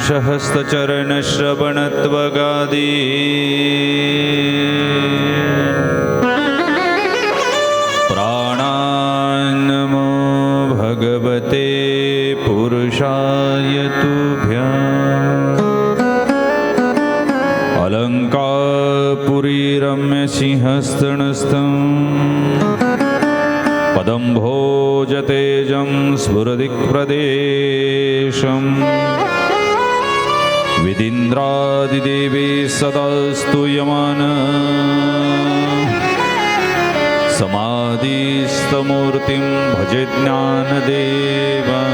पाशहस्तचरणश्रवणत्वगादी प्राणान्नमो भगवते पुरुषाय तुभ्यम् अलङ्कारपुरी रम्यसिंहस्तनस्थम् पदं भोजतेजं स्फुरदिक्प्रदेशम् विदिन्द्रादिदेवी सदा स्तूयमान समाधिस्थमूर्तिं भजे ज्ञानदेवं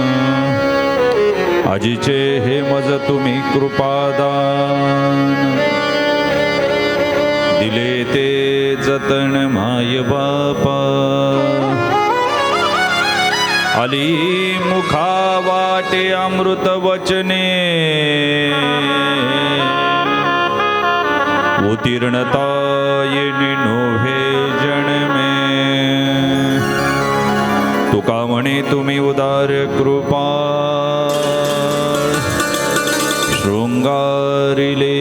अजिचे हे मज तुम्ही कृपादान दिले ते जतन माय बापा आली मुखा वाटे अमृत वचने उत्तीर्णता येणे नोहे जन्मे तुका म्हणे तुम्ही उदार कृपा शृंगारिले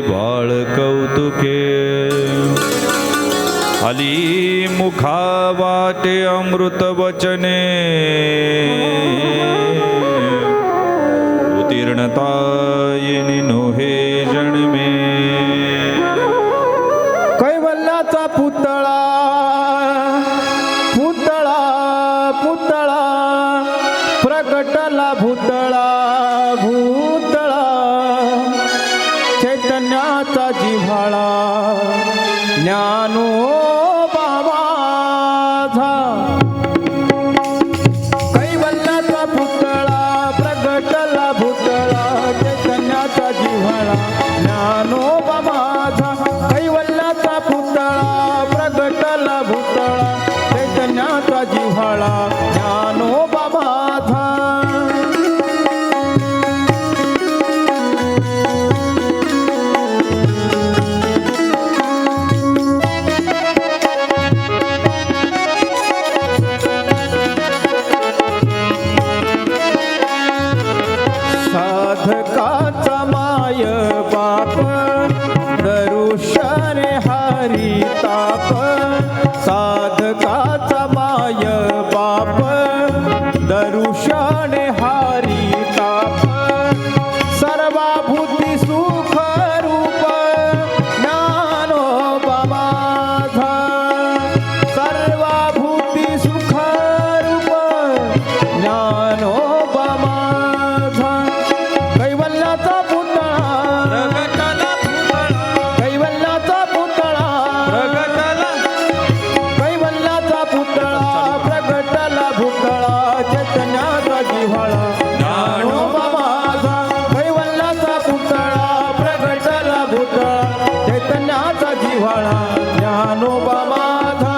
बाळ कौतुके आली मुखा वाटे अमृत वचने उत्तीर्णता येणे नोहे जन्मे कैवल्याचा पुतळा पुतळा पुतळा प्रगटला भूतळा भूतळा चैतन्याचा जिव्हाळा ज्ञानोबा माझा कैवल्याचा पुतळा प्रगटला भूतळा चैतन्याचा जिव्हाळा ज्ञानोबा माझा कैवल्याचा पुतळा प्रगटला भूतळा चैतन्याचा जिव्हाळा ज्ञानोबा माझा साधकाचा माय बाप दरुशन हरी ताप साधकाचा माय बाप दरुशन हरी ताप सर्वाभूती सुख रूप ज्ञानोबा माझा सर्वाभूती सुख रूप ज्ञानोबा माझा कैवल्याचा पुतळा कैवल्याचा पुतळा कैवल्याचा पुतळा प्रगटला भूतळा चैतन्याचा जिव्हाळा ज्ञानोबा माझा कैवल्याचा पुतळा प्रगटला भूतळा चैतन्याचा जिव्हाळा ज्ञानोबा माझा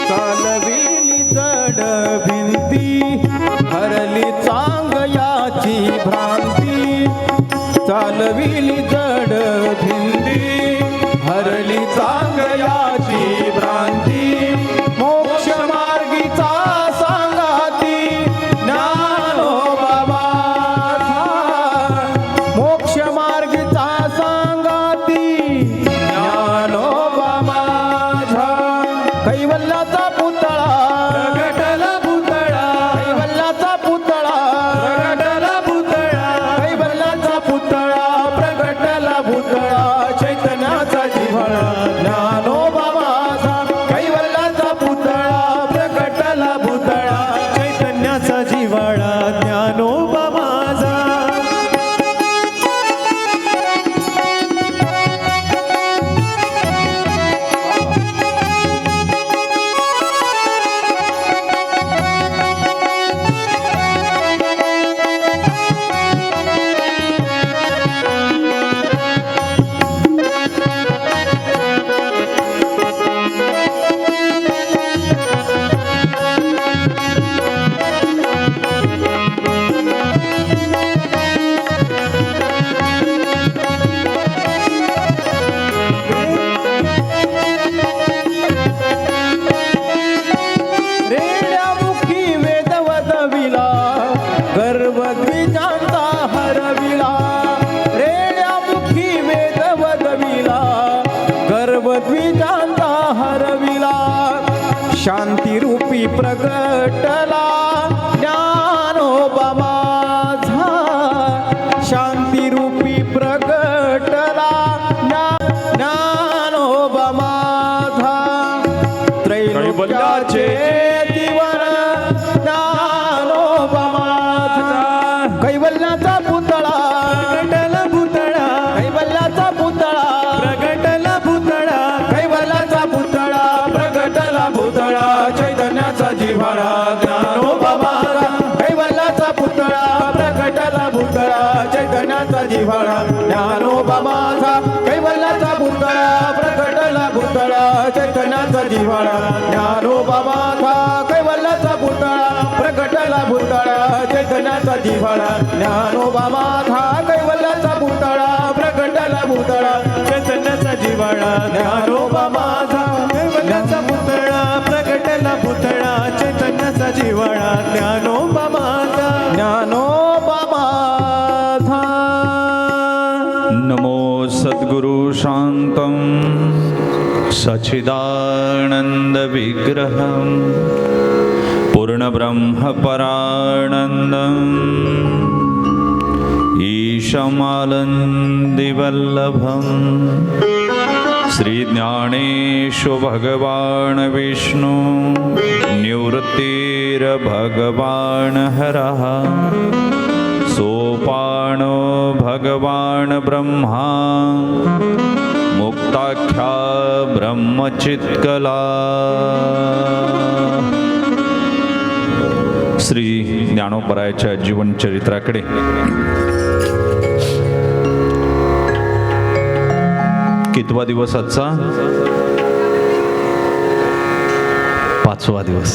चालविली जड भिंती हरली चांगयाची भ्रांती चालविली जड भिंती हरली चांगयाची भ्रांती मोक्ष मार्गीचा सांगाती ज्ञानोबा माझा मोक्ष मार्गीचा सांगाती ज्ञानोबा माझा कैवल्याचा पुतळा प्रगटला भूतळा कैवल्याचा पुतळा प्रगटला भूतळा कैवल्याचा पुतळा प्रगटला भूतळा चैतन्याचा जिव्हाळा ज्ञानोबा माझा कैवल्याचा गर्वद्विजांचा हरविला रेड्यामुखी वेद वदविला गर्वद्विजांचा हरविला शांतिरूपी प्रगटला ज्ञानोबा माझा शांतिरूपी प्रगटला ज्ञानोबा माझा त्रैलोक्याचे दिवाण ज्ञानोबा माझा कैवल्याचा पुतळा प्रगटला पुतळा कैवल्याचा पुतळा प्रगटला पुतळा कैवल्याचा पुतळा प्रगटला पुतळा चैतन्याचा जिव्हाळा ज्ञानोबा माझा कैवल्याचा पुतळा प्रगटला पुतळा चैतन्याचा जिव्हाळा ज्ञानोबा माझा कैवल्याचा पुतळा प्रगटला पुतळा चैतन्याचा जिव्हाळा ज्ञानोबा माझा कैवल्याचा पुतळा प्रगटला पुतळा चैतन्याचा जिव्हाळा ज्ञानोबा माझा कैवल्याचा पुतळा प्रगटला पुतळा चैतन्याचा जिव्हाळा ज्ञानोबा माझा कैवल्याचा पुतळा प्रगटला पुतळा चैतन्याचा जिव्हाळा ज्ञानोबा माझा ज्ञानोबा माझा नमो सद्गुरु शांतं सच्चिदानंद विग्रहं पूर्णब्रह्मपरानन्दम् ईशमानन्दिवल्लभं श्रीज्ञानेशो भगवान् विष्णु निवृत्तिर्भगवान् हरः सोपानो भगवान् ब्रह्मा मुक्ताख्या ब्रह्मचित्कला श्री ज्ञानोबरायाच्या जीवनचरित्राकडे कितवा दिवस आजचा 5वा दिवस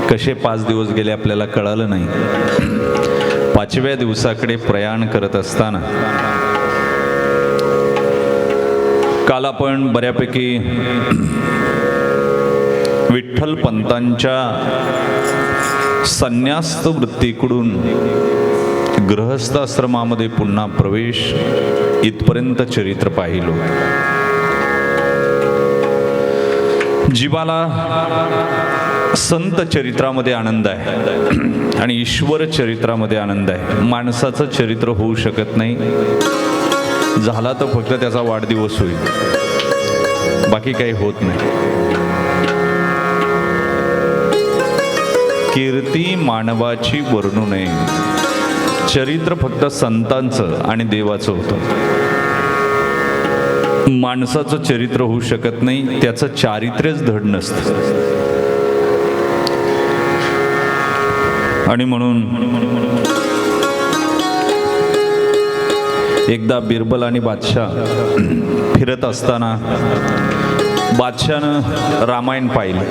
कसे 5 दिवस गेले आपल्याला कळालं नाही 5व्या दिवसाकडे प्रयाण करत असताना काल आपण बऱ्यापैकी विठ्ठल पंतांच्या संन्यास्त वृत्तीकडून गृहस्थाश्रमामध्ये पुन्हा प्रवेश इथपर्यंत चरित्र पाहिलो. जीवाला संत चरित्रामध्ये आनंद आहे आणि ईश्वर चरित्रामध्ये आनंद आहे. माणसाचं चरित्र होऊ शकत नाही, झाला तर फक्त त्याचा वाढदिवस होईल, बाकी काही होत नाही. कीर्ती मानवाची वर्णू नये, चरित्र फक्त संतांचं आणि देवाचं होतं. माणसाचं चरित्र होऊ शकत नाही, त्याचं चारित्र्यच धड नसतं. आणि म्हणून एकदा बिरबल आणि बादशाह फिरत असताना बादशाहनं रामायण पाहिलं.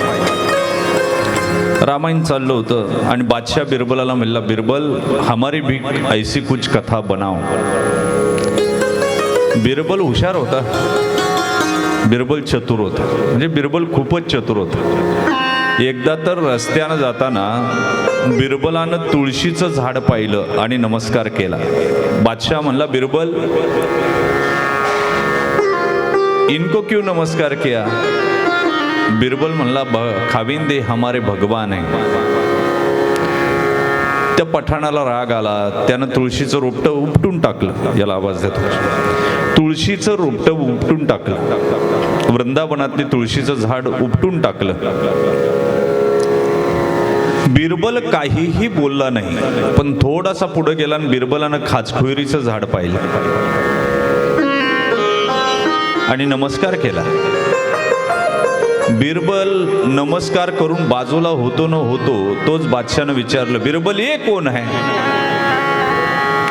रामायण चाललं होतं आणि बादशाह बिरबलाला म्हणला, बिरबल हमारी भी ऐसी कुछ कथा बनाओ. बिरबल हुशार होता, बिरबल चतुर होता, म्हणजे बिरबल खूपच चतुर होता. एकदा तर रस्त्यानं जाताना बिरबलानं तुळशीचं झाड पाहिलं आणि नमस्कार केला. बादशाह म्हणला, बिरबल इनको क्यों नमस्कार किया? बिरबल म्हणला, खाविंदे हमारे भगवान आहे. त्या पठाणाला राग आला, त्यानं तुळशीचं रोपटं उपटून टाकलं. याला आवाज देतो. तुळशीचं रोपटं उपटून टाकलं, वृंदावनातली तुळशीचं झाड उपटून टाकलं. बिरबल काहीही बोलला नाही, पण थोडासा पुढे गेला आणि बिरबलानं खाचखुयरीचं झाड पाहिलं आणि नमस्कार केला. बिरबल नमस्कार करून बाजूला होतो न होतो तोच बादशाहनं विचारलं, बिरबल ये कोण है?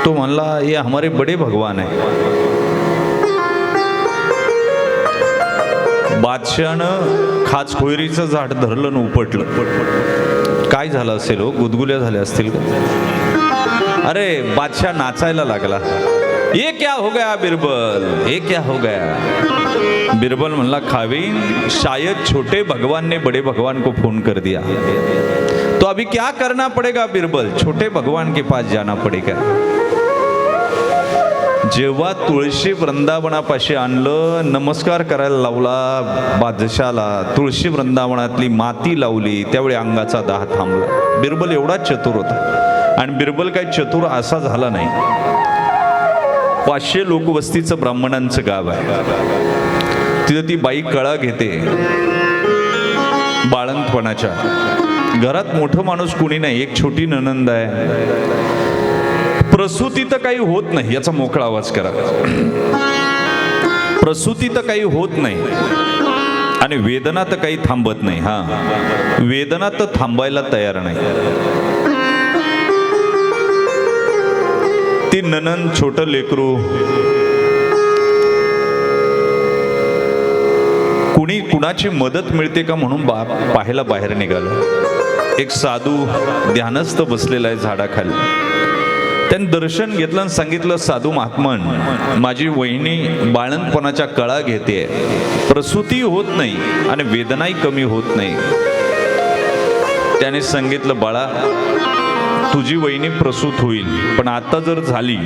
तो म्हणला, ये हमारे बड़े भगवान है. बादशाहनं खाचखोयरीचं झाड धरलं न उपटलं. काय झालं असेल हो? गुदगुल्या झाल्या असतील का? अरे बादशाह नाचायला लागला. ये क्या हो गया बिरबल, ये क्या हो गया? बिरबल म्हणला, खावीन शायद छोटे भगवान ने बड़े भगवान को फोन कर दिया. तो अभी क्या करना पड़ेगा बिरबल, छोटे भगवान के पास जाना पड़ेगा. जेव्हा तुळशी वृंदावनापाशी आणलं, नमस्कार करायला लावला बादशाला, तुळशी वृंदावनातली माती लावली, त्यावेळी अंगाचा दाह थांबला. बिरबल एवढा चतुर होता. आणि बिरबल काही चतुर असा झाला नाही. 500 लोकवस्तीचं ब्राह्मणांचं गाव आहे. तिथं ती बाई कळा घेते बाळंतपणाच्या. घरात मोठं माणूस कुणी नाही, एक छोटी नणंद आहे. प्रसूती तर काही होत नाही, याचा मोकळा आवाज करा. प्रसूती तर काही होत नाही आणि वेदना तर काही थांबत नाही. हा, वेदना तर थांबायला तयार नाही. ती ननंद, छोटं लेकरू, कुणी कुणाची मदत मिळते का म्हणून पाहायला बाहेर निघालं. एक साधू ध्यानस्थ बसलेला आहे झाडाखाली. त्यांनी दर्शन घेतलं आणि सांगितलं, साधू महात्मन, माझी वहिनी बाळंतपणाच्या कळा घेते, प्रसूती होत नाही आणि वेदनाही कमी होत नाही. त्याने सांगितलं, बाळा, तुझी वहिनी प्रसूत होईल, पण आता जर झाली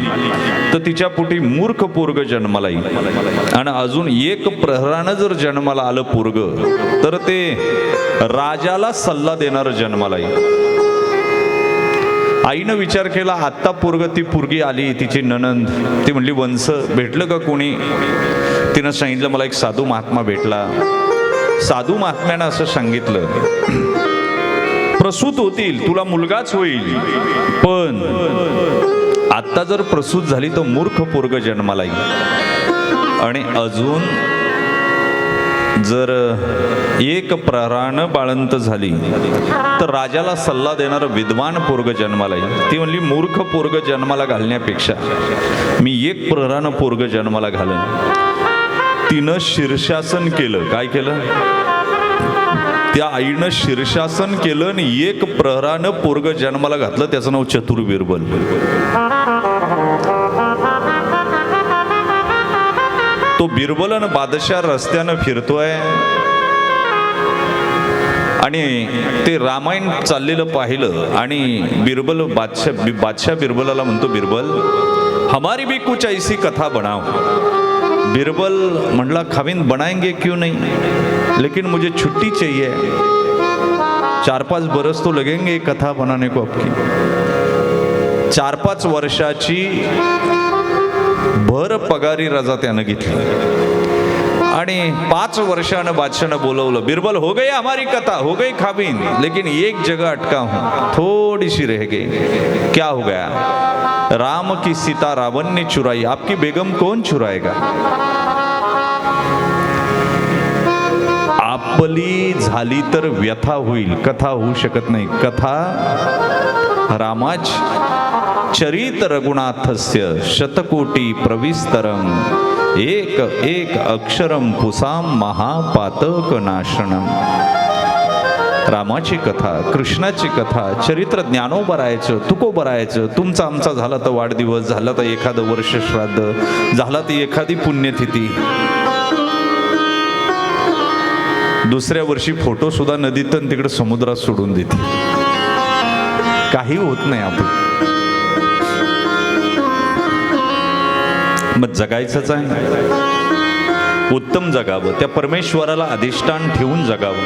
तर तिच्या पोटी मूर्ख पोरग जन्माला येईल. आणि अजून एक प्रहरानं जर जन्माला आलं पोरग, तर ते राजाला सल्ला देणारं जन्माला येईल. आईनं विचार केला, आत्ता पोरग, ती पोरगी आली, तिची नणंद, ती म्हणली, वंश भेटलं का कोणी? तिनं सांगितलं, मला एक साधू महात्मा भेटला. साधू महात्म्यानं असं सांगितलं, प्रसूत होतील, तुला मुलगाच होईल, पण आत्ता जर प्रसूत झाली तर मूर्ख पोरग जन्माला येईल. आणि अजून जर एक प्रहरानं बाळंत झाली तर राजाला सल्ला देणारं विद्वान पोरग जन्माला येईल. ती म्हणली, मूर्ख पोरग जन्माला घालण्यापेक्षा मी एक प्रहरानं पोरग जन्माला घालेन. तिनं शीर्षासन केलं. काय केलं? त्या आईनं शीर्षासन केलं आणि एक प्रहरानं पोरग जन्माला घातलं. त्याचं नाव चतुर बिरबल. तो बिरबलन बादशाह रस्त्यानं फिरतोय आणि ते रामायण चाललेलं पाहिलं आणि बिरबल बादशाह बिरबलाला म्हणतो, बिरबल, हमारी भी कुछ ऐसी कथा बनाओ. बिरबल म्हणला, खाविन बनाएंगे क्यों नहीं, लेकिन मुझे छुट्टी चाहिए. 4-5 बरस तो लगेंगे एक कथा बनाने को आपकी. 4-5 वर्षाची भर पगारी रजा त्यानं घेतली आणि 5 वर्षानं बादशाहनं बोलवलं, बिरबल, हो गई हमारी कथा, हो गई खाबीन, लेकिन एक जगह अटका हूं, थोड़ी सी रह गई. क्या हो गया? राम की सीता रावण ने चुराई, आपकी बेगम कौन चुराएगा? आपली झाली तर व्यथा होईल, कथा होऊ शकत नाही. कथा रामाच चरित रघुनाथस्य शतकोटी प्रविस्तरम एक एक अक्षरम पुसाम महापातक नाशनम. रामाची कथा, कृष्णाची कथा, चरित्र ज्ञानोबा राहायचं, तुकोबा राहायचं. तुमचा आमचा झाला तर वाढदिवस, झाला तर एखादं वर्ष श्राद्ध, झाला तर एखादी पुण्यतिथी, दुसऱ्या वर्षी फोटो सुद्धा नदीत आणि तिकडे समुद्रात सोडून देते. काही होत नाही. आपण मग जगायचंच आहे, उत्तम जगावं, त्या परमेश्वराला अधिष्ठान ठेवून जगावं.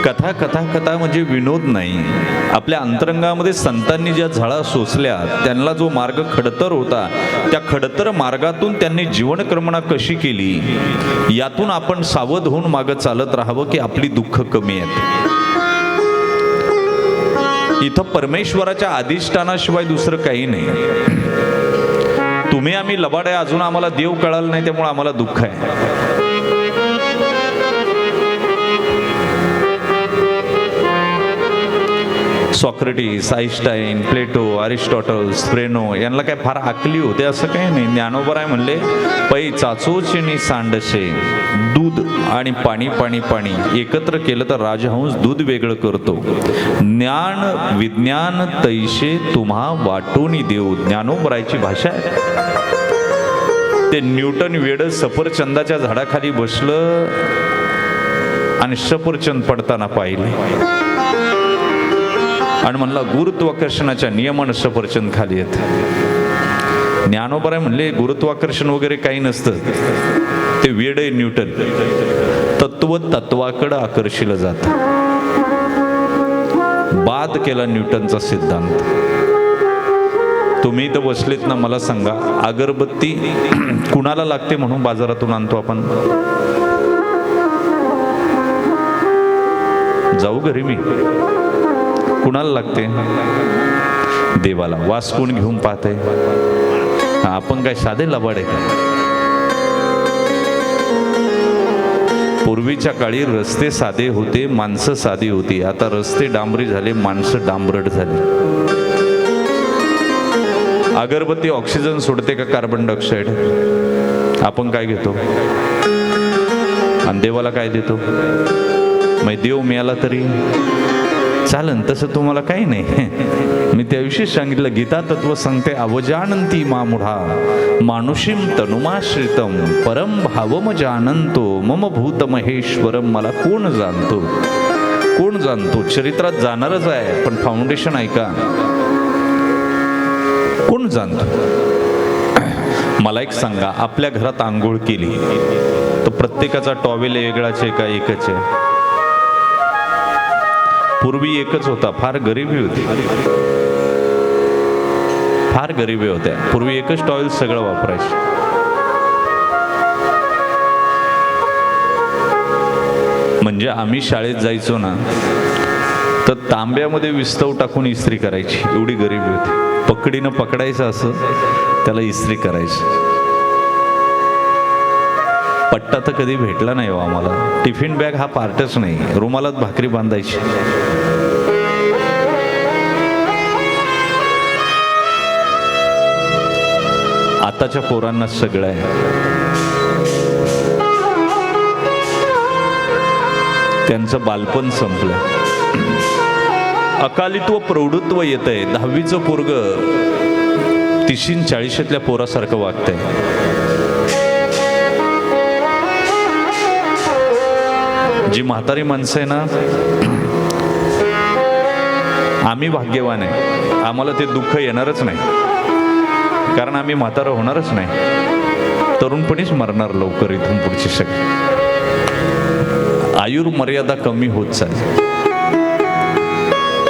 कथा कथा कथा म्हणजे विनोद नाही. आपल्या अंतरंगामध्ये संतांनी ज्या झळा सोसल्या, त्यांना जो मार्ग खडतर होता, त्या खडतर मार्गातून त्यांनी जीवनक्रमणा कशी केली, यातून आपण सावध होऊन मागं चालत राहावं की आपली दुःख कमी आहेत. इथं परमेश्वराच्या अधिष्ठानाशिवाय दुसरं काही नाही. तुम्ही आम्ही लबाड आहे, अजून आम्हाला देव कळाला नाही, त्यामुळे आम्हाला दुःख आहे. सॉक्रेटिस, आईन्स्टाईन, प्लेटो, अरिस्टॉटल, स्प्रेनो यांना काय फार आकली होते असं काही नाही. ज्ञानोबराय म्हणले, पै चाचोचिनी सांडशे, दूध आणि पाणी पाणी पाणी एकत्र केलं तर राजहंस दूध वेगळं करतो. ज्ञान विज्ञान तैशे तुम्हा वाटोनी देऊ. ज्ञानोबरायची भाषा आहे. ते न्यूटन वेड सफरचंदाच्या झाडाखाली बसलं आणि सफरचंद पडताना पाहिले. आणि म्हणला गुरुत्वाकर्षणाच्या नियमानं सफरचंद खाली येत. ज्ञानोबराय म्हणले गुरुत्वाकर्षण वगैरे काही नसतं, ते वेड आहे न्यूटन. तत्व तत्वाकडं आकर्षिलं जातं. बाद केला न्यूटनचा सिद्धांत. तुम्ही इथं बसलेत ना, मला सांगा अगरबत्ती कुणाला लागते म्हणून बाजारातून आणतो आपण? जाऊ घरी मी, कुणाला लागते? देवाला. वास कोण घेऊन पाहते? आपण काय साधे लबाड आहे का? पूर्वीच्या काळी रस्ते साधे होते, माणसं साधी होती. आता रस्ते डांबरी झाले, माणसं डांबरट झाली. अगरबत्ती ऑक्सिजन सोडते का कार्बन डायऑक्साईड? आपण काय घेतो आणि देवाला काय देतो? मग देव मिळाला तरी चालन, तसं तुम्हाला काही नाही. मी त्याविषयी सांगितलं. गीता तत्व सांगते, अवजानंती मामुढा मानुषीम तनुमाश्रितम परम भावम जानंतो मम भूत महेश्वरम. मला कोण जाणतो? कोण जाणतो? चरित्रात जाणारच आहे, पण फाउंडेशन ऐका. कोण जाणतो? मला एक सांगा, आपल्या घरात आंघोळ केली तर प्रत्येकाचा टॉवेल वेगळाच आहे का एकच आहे? पूर्वी एकच होता. फार गरिबी होती, फार गरिबी होत्या. पूर्वी एकच टॉवेल सगळं वापरायचं. म्हणजे आम्ही शाळेत जायचो ना, तर तांब्यामध्ये विस्तव टाकून इस्त्री करायची, एवढी गरिबी होती. पकडीनं पकडायचं असं, त्याला इस्त्री करायची. पट्टा तर कधी भेटला नाही हो आम्हाला. टिफिन बॅग हा पार्टच नाही. रुमालात भाकरी बांधायची. आताच्या पोरांना सगळं आहे. त्यांचं बालपण संपलं. अकालित्व प्रौढत्व येत आहे. 10वीचं पोरग 30-40 पोरासारखं वागतंय. जी म्हातारी माणसं आहे ना, आम्ही भाग्यवान आहे. आम्हाला ते दुःख येणारच नाही, कारण आम्ही म्हातारं होणारच नाही. तरुणपणीच मरणार लवकर. इथून पुढची सगळी आयुर्मर्यादा कमी होत चालली.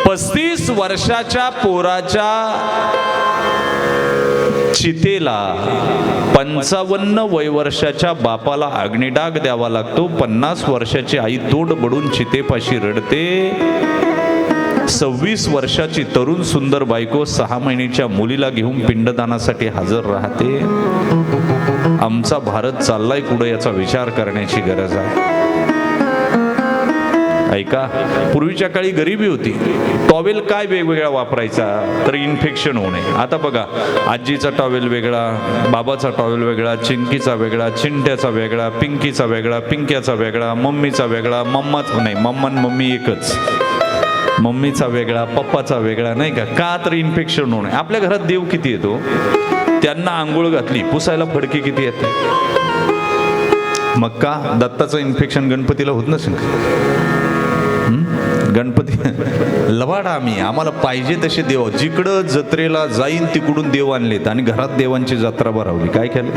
35 वर्षाच्या पोराच्या चितेला 55 वर्षाच्या बापाला अग्निडाग द्यावा लागतो. 50 वर्षाची आई तोंड बडून चितेपाशी रडते. 26 वर्षाची तरुण सुंदर बायको 6 महिन्याच्या मुलीला घेऊन पिंडदानासाठी हजर राहते. आमचा भारत चाललाय कुठं याचा विचार करण्याची गरज आहे. ऐका, पूर्वीच्या काळी गरिबी होती. टॉवेल काय वेगवेगळा वापरायचा तर इन्फेक्शन होऊ नये. आता बघा, आजीचा टॉवेल वेगळा, बाबाचा टॉवेल वेगळा, चिंकीचा वेगळा, चिंट्याचा वेगळा, पिंकीचा वेगळा, पिंक्याचा वेगळा, मम्मीचा वेगळा, मम्माचा नाही, मम्मा आणि मम्मी एकच, मम्मीचा वेगळा, पप्पाचा वेगळा, नाही का? का तर इन्फेक्शन होऊ नये. आपल्या घरात देव किती येतो? त्यांना आंघोळ घातली, पुसायला फडके किती येते? मग का दत्ताचं इन्फेक्शन गणपतीला होत नसेल? गणपती लवाडा आम्ही, आम्हाला पाहिजे तसे देव. जिकडं जत्रेला जाईन तिकडून देव आणलेत आणि घरात देवांची जत्रा भरवली. काय केलं?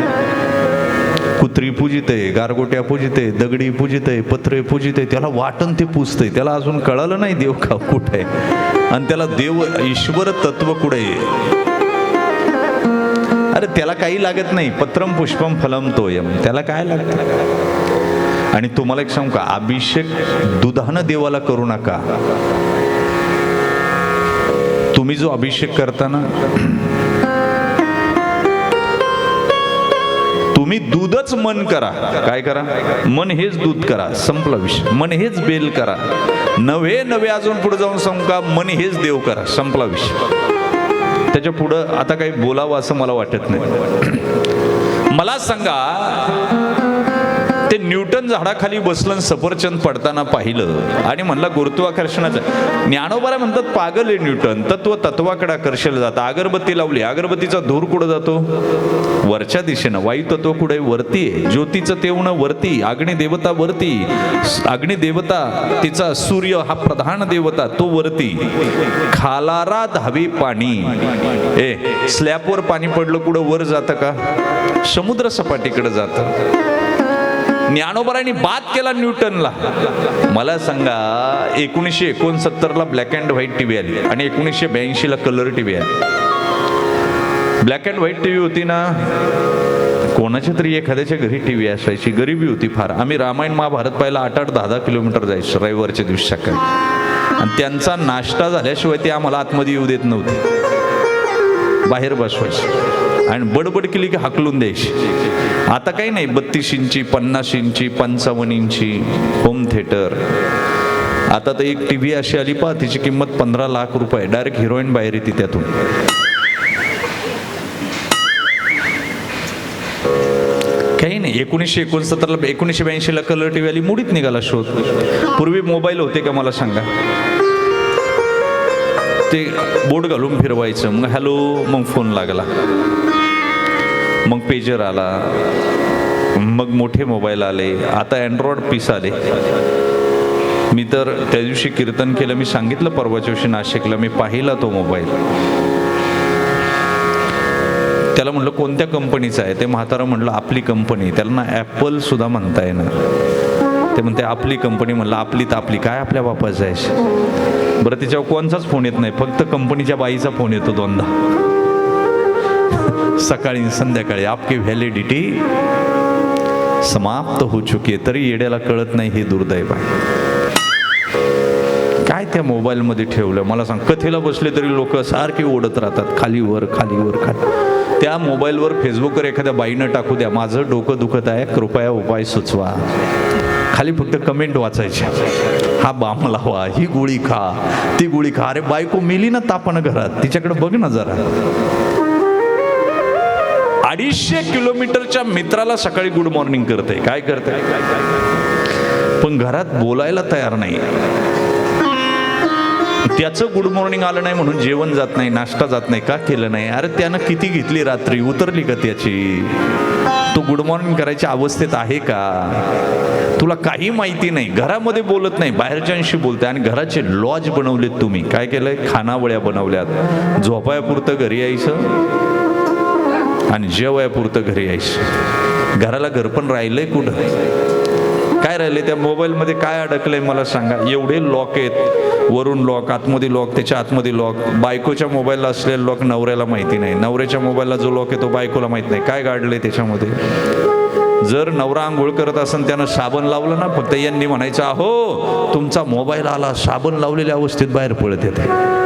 कुत्री पूजित आहे, गारगोट्या पूजित आहे, दगडी पूजित आहे, पत्रे पूजित आहे. त्याला वाटण ते पूजतंय. त्याला अजून कळालं नाही देव का कुठे आहे आणि त्याला देव ईश्वर तत्व कुठे आहे. अरे त्याला काही लागत नाही. पत्रम पुष्पम फलम तोयम. त्याला काय लागतं? आणि तुम्हाला एक सांगू का, अभिषेक दुधानं देवाला करू नका. तुम्ही जो अभिषेक करता ना, तुम्ही दूधच मन करा. काय करा? मन हेच दूध करा. संपला विषय. मन हेच बेल करा. नवे नवे अजून पुढे जाऊन सांगू का, मन हेच देव करा. संपला विषय. त्याच्या पुढं आता काही बोलावं असं मला वाटत नाही. मला सांगा, ते न्यूटन झाडाखाली बसलं आणि सफरचंद पडताना पाहिलं आणि म्हणला गुरुत्वाकर्षणाचं. ज्ञानोबा म्हणतात पागल आहे न्यूटन, तत्वाकडे आकर्षलं जातं. अगरबत्ती लावली, अगरबत्तीचा धूर कुठं जातो? वरच्या दिशेनं. वायू तत्व कुठे? वरती आहे. ज्योतीचं तेवणं वरती, अग्निदेवता वरती, अग्निदेवता तिचा सूर्य हा प्रधान देवता तो वरती. खालारा धावी पाणी. स्लॅबवर पाणी पडलं कुठं वर जातं का? समुद्र सपाटीकडे जातं. ज्ञानोबारांनी बाद केला न्यूटनला. मला सांगा 1969ला ब्लॅक अँड व्हाईट टीव्ही आली आणि 1982ला कलर टीव्ही आली. ब्लॅक अँड व्हाईट टीव्ही होती ना, कोणाच्या तरी एखाद्याच्या घरी टीव्ही असायची. गरिबी होती फार. आम्ही रामायण महाभारत पाहायला 8-8, 10-10 किलोमीटर जायचो रविवारच्या दिवशी सकाळी. आणि त्यांचा नाश्ता झाल्याशिवाय ते आम्हाला आतमध्ये येऊ देत नव्हते, बाहेर बसवायचे आणि बडबड केली की हाकलून द्यायची. आता काही नाही, 32 इंची, 50 इंची, 55 इंची होम थिएटर. आता तर एक टीव्ही अशी आली पहा, तिची किंमत 15 लाख रुपये. डायरेक्ट हिरोईन बाहेर येते त्यातून. काही नाही. 1969ला 1982ला कलर टीव्ही आली, मुडीत निघाला शोध. पूर्वी मोबाईल होते का मला सांगा? ते बोट घालून फिरवायचं, मग हॅलो, मग फोन लागला, मग पेजर आला, मग मोठे मोबाईल आले, आता अँड्रॉइड पीस आले. मी तर त्या दिवशी कीर्तन केलं, मी सांगितलं परवाच्या दिवशी नाशिकला, मी पाहिला तो मोबाईल. त्याला म्हटलं कोणत्या कंपनीचा आहे? ते म्हातारं म्हटलं आपली कंपनी. त्याला ना ॲपल सुद्धा म्हणता येणार. ते म्हणते आपली कंपनी. म्हणलं आपली तर आपली काय, आपल्या बापाचं आहे? बरं, तिच्यावर कोणताच फोन येत नाही, फक्त कंपनीच्या बाईचा फोन येतो 2दा सकाळी संध्याकाळी. आपकी व्हॅलिडिटी समाप्त हो चुकी आहे. तरी येड्याला कळत नाही, हे दुर्दैव आहे. काय त्या मोबाईलमध्ये ठेवलं मला सांग. कथेला बसले तरी लोक सारखे ओढत राहतात, खालीवर खालीवर खाली. त्या मोबाईलवर फेसबुकवर एखाद्या बाईनं टाकू द्या, माझं डोकं दुखत आहे, कृपया उपाय सुचवा. खाली फक्त कमेंट वाचायच्या, हा बाम लावा, ही गोळी खा, ती गोळी खा. अरे बायको मेली ना तापानं घरात, तिच्याकडे बघ ना जरा. 250 किलोमीटरच्या मित्राला सकाळी गुड मॉर्निंग करते. काय करते? पण घरात बोलायला तयार नाही. त्याचं गुड मॉर्निंग आलं नाही म्हणून जेवण जात नाही, नाश्ता जात नाही. का केलं नाही? अरे त्यानं किती घेतली रात्री, उतरली का त्याची? तो गुड मॉर्निंग करायच्या अवस्थेत आहे का? तुला काही माहिती नाही. घरामध्ये बोलत नाही, बाहेरच्यांशी बोलते. आणि घराचे लॉज बनवलेत तुम्ही. काय केलंय? खानावळ्या बनवल्यात. झोपायापुरतं घरी यायचं आणि जेवायापुरतं घरी यायचं. घराला घर पण राहिलंय कुठं? काय राहिले? त्या मोबाईलमध्ये काय अडकलंय मला सांगा. एवढे लॉक आहेत, वरून लॉक, आतमध्ये लॉक, त्याच्या आतमध्ये लॉक. बायकोच्या मोबाईलला असलेला लॉक नवऱ्याला माहिती नाही, नवऱ्याच्या मोबाईलला जो लॉक आहे तो बायकोला माहिती नाही. काय गाडलंय त्याच्यामध्ये? जर नवरा आंघोळ करत असेल, त्यानं साबण लावलं ना, फक्त यांनी म्हणायचं अहो तुमचा मोबाईल आला, साबण लावलेल्या अवस्थेत बाहेर पडत येते.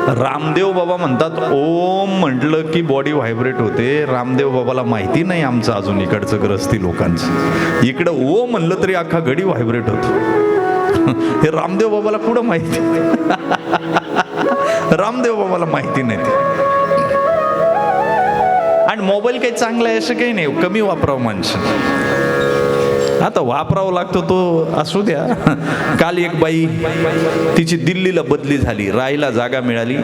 रामदेव बाबा म्हणतात ओम म्हटलं की बॉडी व्हायब्रेट होते. रामदेव बाबाला माहिती नाही आमचं अजून इकडचं ग्रस्ती लोकांचं. इकडं ओम म्हणलं तरी अख्खा घडी व्हायब्रेट होतो. हे रामदेव बाबाला कुठं माहिती? रामदेव बाबाला माहिती नाही ते. आणि मोबाईल काही चांगला आहे असं काही नाही, कमी वापरावं माणसं. आता वापरावं लागतो तो असू द्या. काल एक बाई, तिची दिल्लीला बदली झाली, राहायला जागा मिळाली,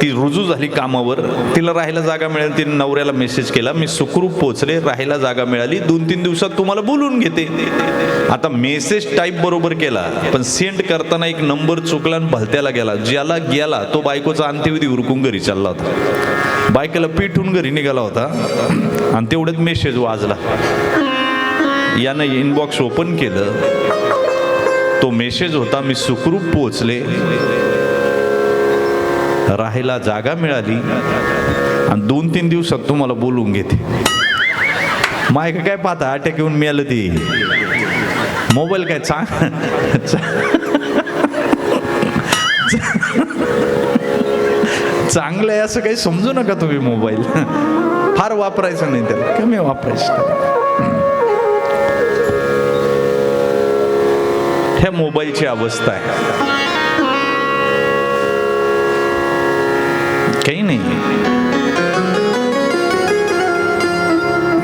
ती रुजू झाली कामावर, तिला राहायला जागा मिळाली. तिने नवऱ्याला मेसेज केला, मी सुखरूप पोहोचले, राहायला जागा मिळाली, 2-3 दिवसात तुम्हाला बोलून घेते. आता मेसेज टाईप बरोबर केला, पण सेंड करताना एक नंबर चुकला आणि भलत्याला गेला. ज्याला गेला तो बायकोचा अंत्यविधी उरकून घरी चालला होता. बायकोला पिठून घरी निघाला होता आणि तेवढ्यात मेसेज वाजला. यानं इनबॉक्स ओपन केलं, तो मेसेज होता, मी सुखरूप पोहोचले, राहायला जागा मिळाली आणि 2-3 दिवसात तुम्हाला बोलून घेते. मायक काय पाहता, अटॅक येऊन मिळालं ती. मोबाईल काय चांगलं आहे असं काही समजू नका तुम्ही. मोबाईल फार वापरायचं नाही, त्याला कमी वापरायचं. ह्या मोबाईलची अवस्था आहे. काही नाही.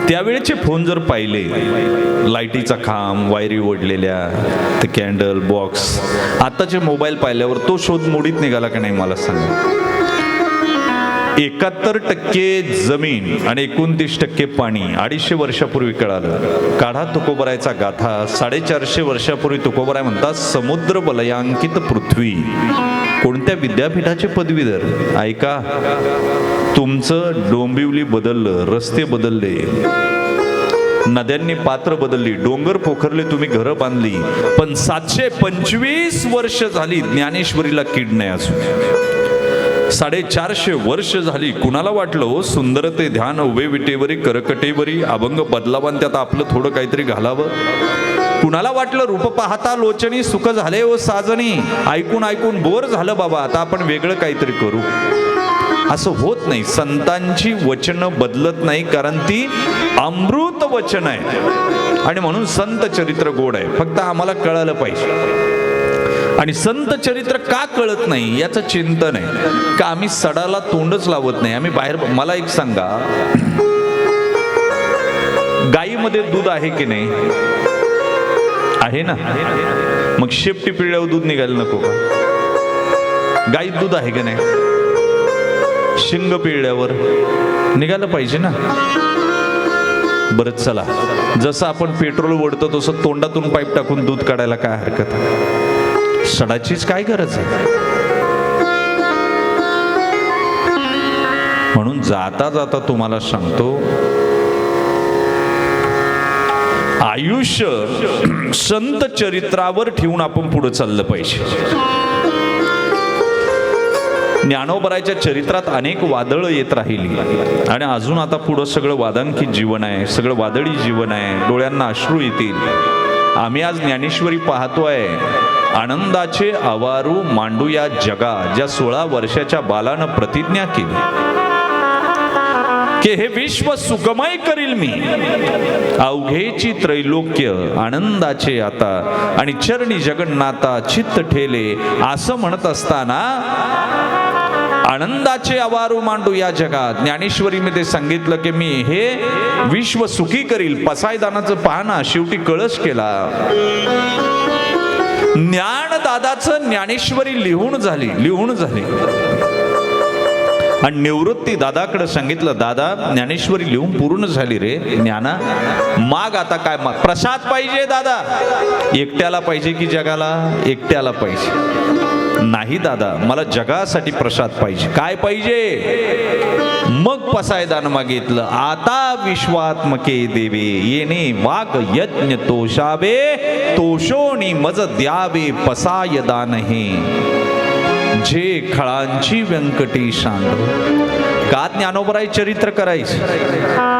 त्यावेळेचे फोन जर पाहिले, लाईटीचा खांब, वायरी ओढलेल्या, ते कॅन्डल बॉक्स, आताचे मोबाईल पाहिल्यावर तो शोध मोडीत निघाला का नाही मला सांगा. 71% जमीन आणि 29% पाणी 250 वर्षापूर्वी कळालं. काढा तुकोबरायचा गाथा. 450 वर्षापूर्वी तुकोबराय म्हणतात, समुद्र बलयांकित पृथ्वी. कोणत्या विद्यापीठाचे पदवीधर ऐका, तुमचं डोंबिवली बदललं, रस्ते बदलले, नद्यांनी पात्र बदलली, डोंगर पोखरले, तुम्ही घरं बांधली, पण 725 वर्ष झाली ज्ञानेश्वरीला कीड नाही अजून. 450 वर्ष झाली. कुणाला वाटलं हो सुंदरते ध्यान उभे विटेवरी करकटेवरी अभंग बदलावन, त्यात आपलं थोडं काहीतरी घालावं. कुणाला वाटलं रूप पाहता लोचनी सुख झाले ओ साजनी, ऐकून ऐकून बोर झालं बाबा, आता आपण वेगळं काहीतरी करू. असं होत नाही. संतांची वचनं बदलत नाही, कारण ती अमृत वचन आहे. आणि म्हणून संत चरित्र गोड आहे. फक्त आम्हाला कळालं पाहिजे. आणि संत चरित्र का कळत नाही याचं चिंतन आहे का आम्ही सडाला तोंडच लावत नाही. आम्ही बाहेर, मला एक सांगा, गाईमध्ये दूध आहे की नाही? आहे ना. मग शेपटी पिळल्यावर दूध निघायला नको का? गाईत दूध आहे की नाही? शिंग पिळल्यावर निघालं पाहिजे ना. बरं चला, जसं आपण पेट्रोल ओढतो तसं तोंडातून पाईप टाकून दूध काढायला काय हरकत आहे? सडाचीच काय गरज आहे? म्हणून जाता जाता तुम्हाला सांगतो, आयुष्य संत चरित्रावर ठेवून आपण पुढे चाललं पाहिजे. ज्ञानोबराच्या चरित्रात अनेक वादळं येत राहिली आणि अजून आता पुढं सगळं वादांकित जीवन आहे, सगळं वादळी जीवन आहे, डोळ्यांना अश्रू येतील. आम्ही आज ज्ञानेश्वरी पाहतोय, आनंदाचे अवारू मांडूया जगा, ज्या 16 वर्षाच्या बालानं प्रतिज्ञा केली की हे विश्व सुखमय करील मी, अवघेची त्रैलोक्य आनंदाचे आता आणि चरणी जगन्नाथा चित्त ठेले, असं म्हणत असताना आनंदाचे अवारू मांडू या जगात, ज्ञानेश्वरीमध्ये सांगितलं की मी हे विश्व सुखी करील. पसायदानाचं पाहना, शेवटी कळस केला. ज्ञानदादाचं ज्ञानेश्वरी लिहून झाली. आणि निवृत्ती दादाकडे सांगितलं, दादा ज्ञानेश्वरी लिहून पूर्ण झाली रे. ज्ञाना माग आता काय माग? प्रसाद पाहिजे दादा. एकट्याला पाहिजे की जगाला? एकट्याला पाहिजे. नाही दादा, मला जगासाठी प्रसाद पाहिजे. काय पाहिजे? मग पसायदान मागितलं, आता विश्वात्मके देवे येणे वाग यज्ञ तोषावे, तोषोनी मज द्यावे पसायदान हे, जे खळांची व्यंकटी सांड. का ज्ञानोबराय चरित्र करायचं?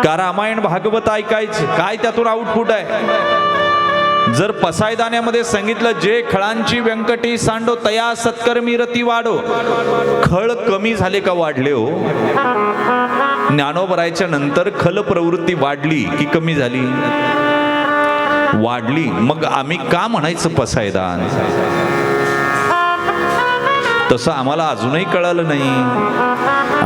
का रामायण भागवत ऐकायचं? काय त्यातून आउटपुट आहे? जर पसायदान्यामध्ये सांगितलं जे खळांची व्यंकटी सांडो तया सत्कर्मी रती वाढो, खळ कमी झाले का वाढले हो? ज्ञानोबरायच्या नंतर खल प्रवृत्ती वाढली की कमी झाली? वाढली. मग आम्ही का म्हणायचं पसायदान? तसं आम्हाला अजूनही कळालं नाही.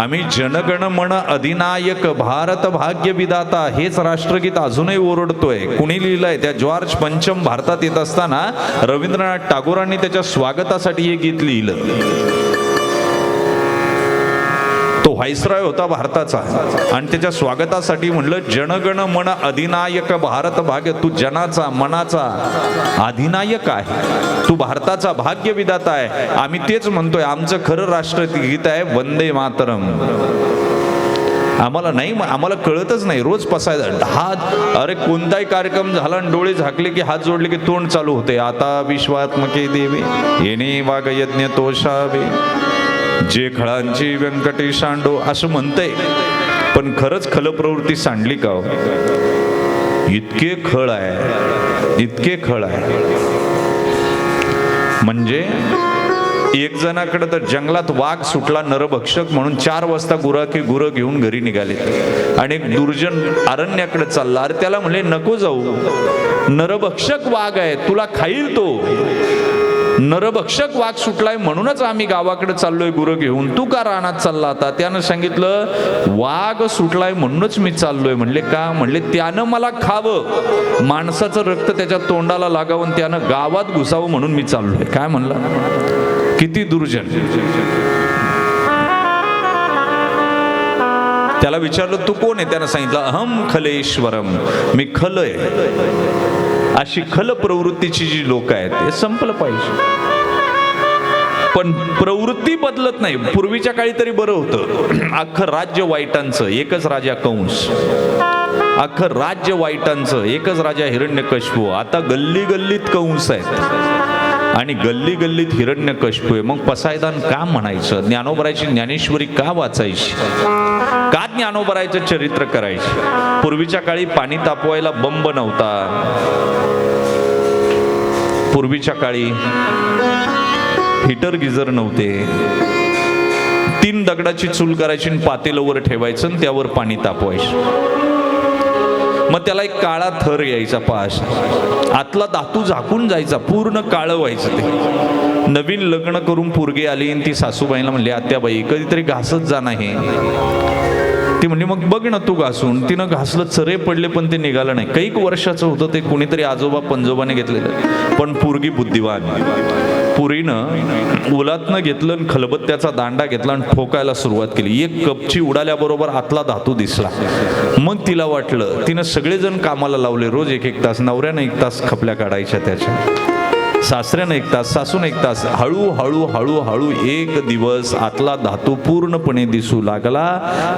आम्ही जनगण मन अधिनायक भारत भाग्य विधाता हेच राष्ट्रगीत अजूनही ओरडतोय. कुणी लिहिलंय? त्या जॉर्ज पंचम भारतात येत असताना रवींद्रनाथ टागोरांनी त्याच्या स्वागतासाठी हे गीत लिहिलं. तो व्हाईसरॉय होता भारताचा आणि त्याच्या स्वागतासाठी म्हणलं, जनगण मन अधिनायक भारत भाग्य. तू जनाचा मनाचा अधिनायक आहे, तू भारताचा भाग्य विधाता आहे. आम्ही तेच म्हणतोय. आमचं खरं राष्ट्रगीत आहे वंदे मातरम. आम्हाला नाही, आम्हाला कळतच नाही. रोज पसायदा हात, अरे कोणताही कार्यक्रम झाला आणि डोळे झाकले की हात जोडले की तोंड चालू होते, आता विश्वात्मके देवे येणे वाग यज्ञ तोषावे, जे खळांची व्यंकटी सांडो, असं म्हणतंय. पण खरंच खल प्रवृत्ती सांडली का हो? इतके खळ आहे, इतके खळ आहे. म्हणजे एक जणाकडे तर जंगलात वाघ सुटला नरभक्षक म्हणून 4 वाजता गुरं घेऊन घरी निघाले आणि एक दुर्जन अरण्याकडे चालला. अरे त्याला म्हणले नको जाऊ, नरभक्षक वाघ आहे, तुला खाईल तो. नरभक्षक वाघ सुटलाय म्हणूनच आम्ही गावाकडे चाललोय गुरं घेऊन, तू का रानात चालला आता? त्यानं सांगितलं वाघ सुटलाय म्हणूनच मी चाललोय. म्हणले का? म्हणले त्यानं मला खावं, माणसाचं रक्त त्याच्या तोंडाला लागावं, त्यानं गावात घुसावं म्हणून मी चाललोय. काय म्हणला? किती दुर्जन. त्याला विचारलं तू कोण आहे? त्यानं सांगितलं अहम खलेश्वरम, मी खल आहे. अशी खल प्रवृत्तीची जी लोक आहेत हे संपलं पाहिजे. पण प्रवृत्ती बदलत नाही. पूर्वीच्या काळी तरी बरं होतं, अख्खं राज्य वाईटांचं, एकच राजा कंस, अख्खं राज्य वाईटांचं, एकच राजा हिरण्यकशिपू. आता गल्ली गल्लीत कंस आहेत आणि गल्ली गल्लीत हिरण्यकशिपू आहे. मग पसायदान का म्हणायचं? ज्ञानोबराची ज्ञानेश्वरी का वाचायची? का ज्ञानोबरायचं चरित्र करायचे? पूर्वीच्या काळी पाणी तापवायला बंब नव्हता. पूर्वीच्या काळी हीटर गिजर नव्हते. 3 दगडाची चूल करायची, पातेलं ठेवायचं आणि त्यावर पाणी तापवायचं. मग त्याला एक काळा थर यायचा, पाश आतला धातू झाकून जायचा, पूर्ण काळं व्हायचं ते. नवीन लग्न करून पोरगी आली आणि ती सासूबाईला म्हणली आत्याबाई कधीतरी घासत जा नाही. ती म्हणली मग बघ ना तू घासून. तिनं घासलं, चरे पडले पण ते निघालं नाही. कैक वर्षाचं होतं ते, कुणीतरी आजोबा पंजोबाने घेतलेलं. पण पोरगी बुद्धिवान. पुरीनं उलातनं घेतलं आणि खलबत्त्याचा दांडा घेतला आणि ठोकायला सुरुवात केली. एक कपची उडाल्याबरोबर आतला धातू दिसला. मग तिला वाटलं, तिनं सगळेजण कामाला लावले. रोज 1-1 तास, नवऱ्यानं 1 तास खपल्या काढायच्या त्याच्या, सासऱ्यानं 1 तास, सासून 1 तास. हळूहळू हळूहळू एक दिवस आतला धातू पूर्णपणे दिसू लागला.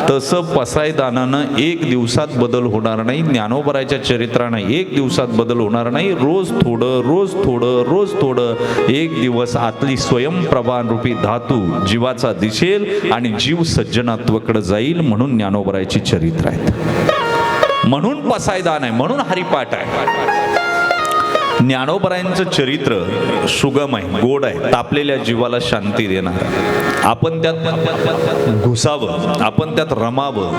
तसं पसायदानानं 1 दिवसात बदल होणार नाही. ज्ञानोबराच्या चरित्रानं 1 दिवसात बदल होणार नाही. रोज थोडं, रोज थोडं, रोज थोडं. 1 दिवस आतली स्वयंप्रभान रूपी धातू जीवाचा दिसेल आणि जीव सज्जनात्वाकडे जाईल. म्हणून ज्ञानोबराची चरित्र आहेत, म्हणून पसायदान आहे, म्हणून हरिपाठ आहे. ज्ञानोबरायांचं चरित्र सुगम आहे, गोड आहे, तापलेल्या जीवाला शांती देणार. आपण त्यात घुसावं, आपण त्यात रमावं.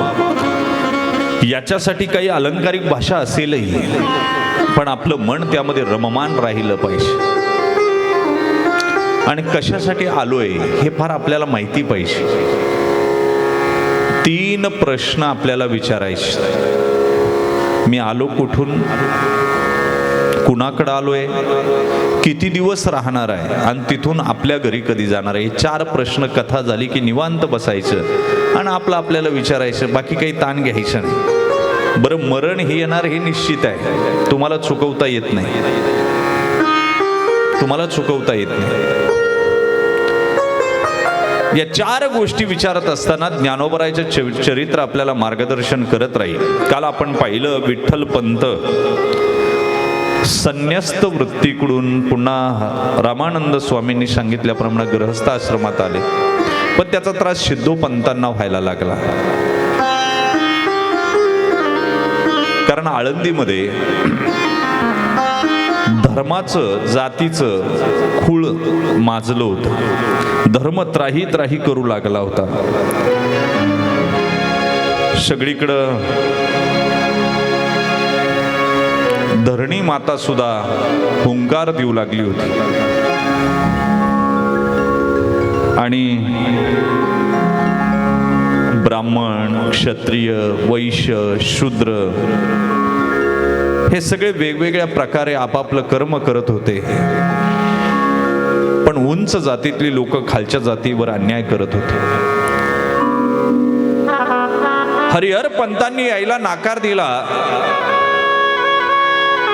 याच्यासाठी काही अलंकारिक भाषा असेलही, पण आपलं मन त्यामध्ये रममान राहिलं पाहिजे. आणि कशासाठी आलोय हे फार आपल्याला माहिती पाहिजे. 3 प्रश्न आपल्याला विचारायचे. मी आलो कुठून, कुणाकडे आलोय, किती दिवस राहणार आहे आणि तिथून आपल्या घरी कधी जाणार आहे. 4 प्रश्न कथा झाली की निवांत बसायचं आणि आपल्याला विचारायचं, बाकी काही ताण घ्यायचं नाही. बरं, मरण हे येणार हे निश्चित आहे, तुम्हाला चुकवता येत नाही, तुम्हाला चुकवता येत नाही. या 4 गोष्टी विचारत असताना ज्ञानोबरायचं चरित्र आपल्याला मार्गदर्शन करत राहील. काल आपण पाहिलं विठ्ठल पंत संन्यस्त वृत्तीकडून पुन्हा रामानंद स्वामींनी सांगितल्याप्रमाणे गृहस्थ आश्रमात आले. पण त्याचा त्रास सिद्धोपंतांना व्हायला लागला. कारण आळंदीमध्ये धर्माचं, जातीचं खूळ माजलं होतं. धर्म त्राही त्राही करू लागला होता. सगळीकडं धरणी माता सुद्धा हुंकार देऊ लागली होती. आणि ब्राह्मण, क्षत्रिय, वैश्य, शूद्र हे सगळे वेगवेगळ्या प्रकारे आपापलं कर्म करत होते. पण उंच जातीतली लोक खालच्या जातीवर अन्याय करत होते. हरिहर पंतांनी यायला नाकार दिला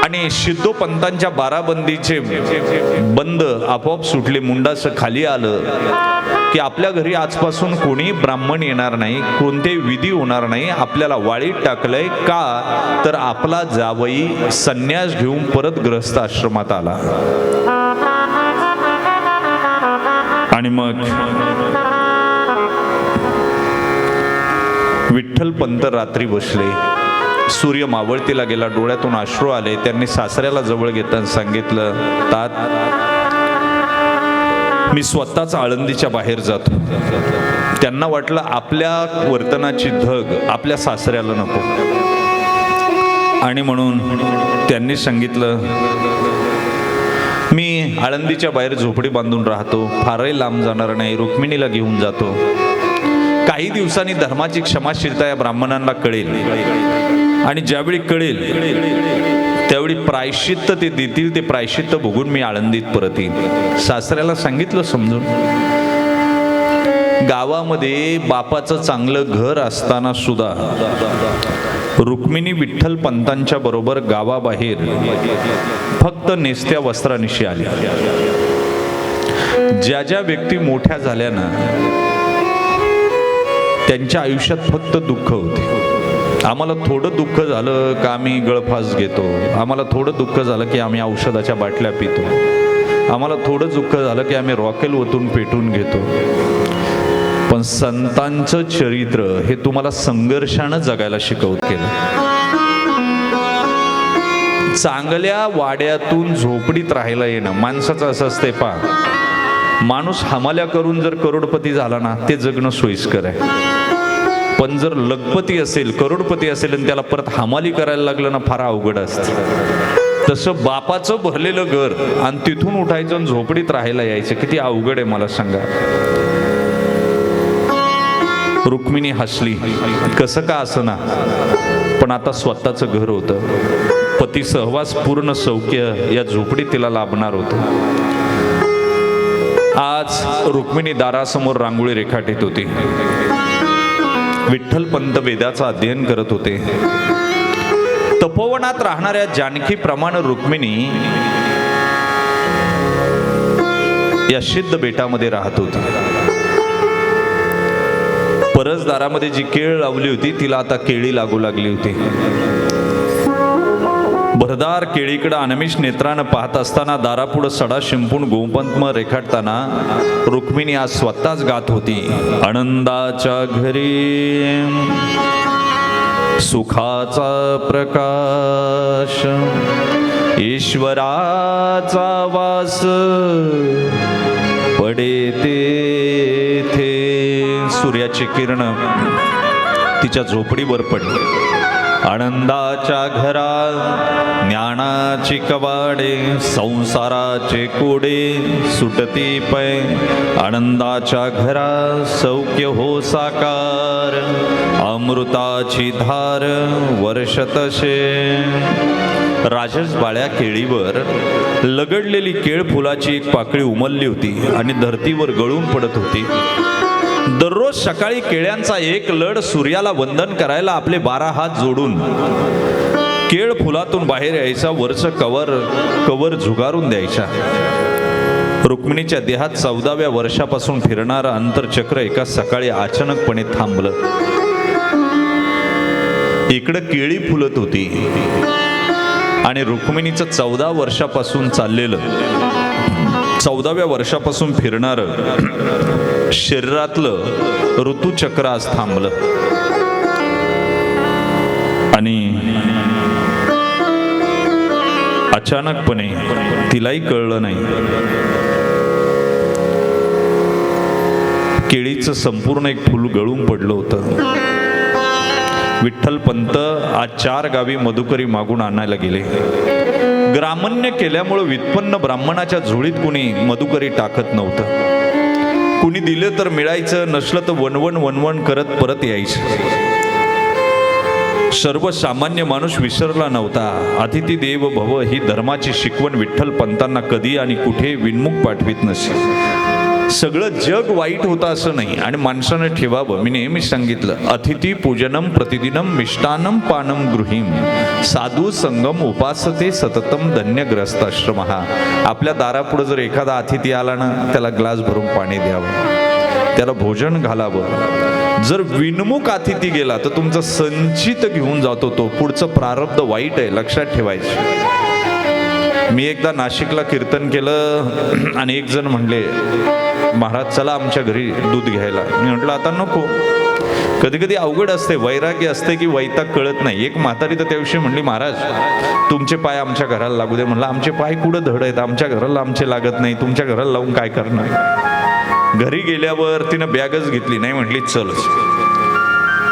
आणि सिद्धोपंतांच्या 12 बंदीचे बंद आपोआप सुटले. मुंडाचं खाली आलं की आपल्या घरी आजपासून कोणी ब्राह्मण येणार नाही, कोणते विधी होणार नाही. आपल्याला वाळीत टाकलंय का तर आपला जावई संन्यास घेऊन परत ग्रहस्थ आश्रमात आला. आणि मग विठ्ठल पंत रात्री बसले. सूर्य मावळतीला गेला, डोळ्यातून अश्रू आले. त्यांनी सासऱ्याला जवळ घेताना सांगितलं, तात मी स्वतःच आळंदीच्या बाहेर जातो. त्यांना वाटलं आपल्या वर्तनाची धग आपल्या सासऱ्याला नको. आणि म्हणून त्यांनी सांगितलं मी आळंदीच्या बाहेर झोपडी बांधून राहतो, फारही लांब जाणार नाही, रुक्मिणीला घेऊन जातो. काही दिवसांनी धर्माची क्षमाशीलता या ब्राह्मणांना कळेल आणि ज्यावेळी कळेल त्यावेळी प्रायश्चित्त ते देतील, ते प्रायश्चित्त बघून मी आळंदीत परत येईन. सासऱ्याला सांगितलं समजून. गावामध्ये बापाचं चांगलं घर असताना सुद्धा रुक्मिणी विठ्ठल पंतांच्या बरोबर गावाबाहेर फक्त नेसत्या वस्त्रानिशी आली. ज्या ज्या व्यक्ती मोठ्या झाल्या ना त्यांच्या आयुष्यात फक्त दुःख होते. आम्हाला थोडं दुःख झालं का आम्ही गळफास घेतो, आम्हाला थोडं दुःख झालं की आम्ही औषधाच्या बाटल्या पितो, आम्हाला थोडं दुःख झालं की आम्ही रॉकेल ओतून पेटून घेतो. पण संतांचं चरित्र हे तुम्हाला संघर्षानं जगायला शिकवत केलं. चांगल्या वाड्यातून झोपडीत राहायला येणं माणसाचं असं असते. माणूस हमाल्या करून जर करोडपती झाला ना ते जगणं सोयीस्कर आहे. पण जर लखपती असेल, करोडपती असेल आणि त्याला परत हमाली करायला लागलं ना फार अवघड असतं. तसं बापाचं भरलेलं घर आणि तिथून उठायचं आणि झोपडीत राहायला यायचं किती अवघड आहे मला सांगा. रुक्मिणी हसली, कसं का असं ना, पण आता स्वतःचं घर होतं, पती सहवास पूर्ण सौख्य या झोपडीत तिला लाभणार होतं. आज रुक्मिणी दारासमोर रांगोळी रेखाटीत होती. विठ्ठल पंत वेदाचं अध्ययन करत होते. तपोवनात राहणाऱ्या जानकीप्रमाणे रुक्मिणी या सिद्ध बेटामध्ये राहत होती. परसदारामध्ये जी केळ लावली होती तिला आता केळी लागू लागली होती. भरदार केळीकडे अनमिष नेत्रानं पाहत असताना दारापुढं सडा शिंपून गोपंत्म रेखाटताना रुक्मिणी आज स्वतःच गात होती. आनंदाच्या घरी सुखाचा प्रकाश, ईश्वराचा वास पडे तेथे. सूर्याची किरण तिच्या झोपडीवर पडली. आनंदाच्या घरात ज्ञानाची कवाडे, संसाराचे कोडे सुटती पै. आनंदाच्या घरात सौख्य हो साकार, अमृताची धार वर्षतशे. राजस बाळ्या केळीवर लगडलेली केळ फुलाची एक पाकळी उमलली होती आणि धरतीवर गळून पडत होती. दररोज सकाळी केळ्यांचा एक लड सूर्याला वंदन करायला आपले 12 हात जोडून केळ फुलातून बाहेर यायचा, वरचं कवर झुगारून द्यायचा. रुक्मिणीच्या देहात 14व्या वर्षापासून फिरणारं अंतरचक्र एका सकाळी अचानकपणे थांबलं. इकडं केळी फुलत होती आणि रुक्मिणीचं 14 वर्षापासून चाललेलं, 14व्या वर्षापासून फिरणारं शरीरातलं ऋतुचक्र आज थांबलं. आणि अचानकपणे तिलाही कळलं नाही, केळीचं संपूर्ण एक फूल गळून पडलं होतं. विठ्ठल पंत आज 4 गावी मधुकरी मागून आणायला गेले. ग्रामण्य केल्यामुळे व्युत्पन्न ब्राह्मणाच्या झोळीत कुणी मधुकरी टाकत नव्हतं. कुणी दिलं तर मिळायचं, नसलं तर वणवण करत परत यायचं. सर्वसामान्य माणूस विसरला नव्हता. अतिथी देव भव ही धर्माची शिकवण विठ्ठल पंतांना कधी आणि कुठे विनमुख पाठवित नसे. सगळं जग वाईट होतं असं नाही आणि माणसानं ठेवावं. मी नेहमी सांगितलं, अतिथी पूजनम प्रतिदिनम मिष्टान्नम पानम गृहीम साधू संगम उपासते सततम धन्यग्रस्ताश्रम. आपल्या दारापुढं जर एखादा अतिथी आला ना त्याला ग्लास भरून पाणी द्यावं, त्याला भोजन घालावं. जर विनमुख अतिथी गेला तर तुमचं संचित घेऊन जातो तो. पुढचं प्रारब्ध वाईट आहे, लक्षात ठेवायचं. मी एकदा नाशिकला कीर्तन केलं आणि एक जण म्हणले, महाराज चला आमच्या घरी दूध घ्यायला. मी म्हटलं आता नको. कधी कधी अवघड असते, वैराग्य असते की वैताग कळत नाही. एक म्हातारी तर त्याविषयी म्हणली, महाराज तुमचे पाय आमच्या घराला लागू दे. म्हणलं आमचे पाय कुठं धड आहेत, आमच्या घराला आमचे लागत नाही, तुमच्या घराला लावून काय करणार. घरी गेल्यावर तिनं बॅगच घेतली नाही, म्हटली चलच.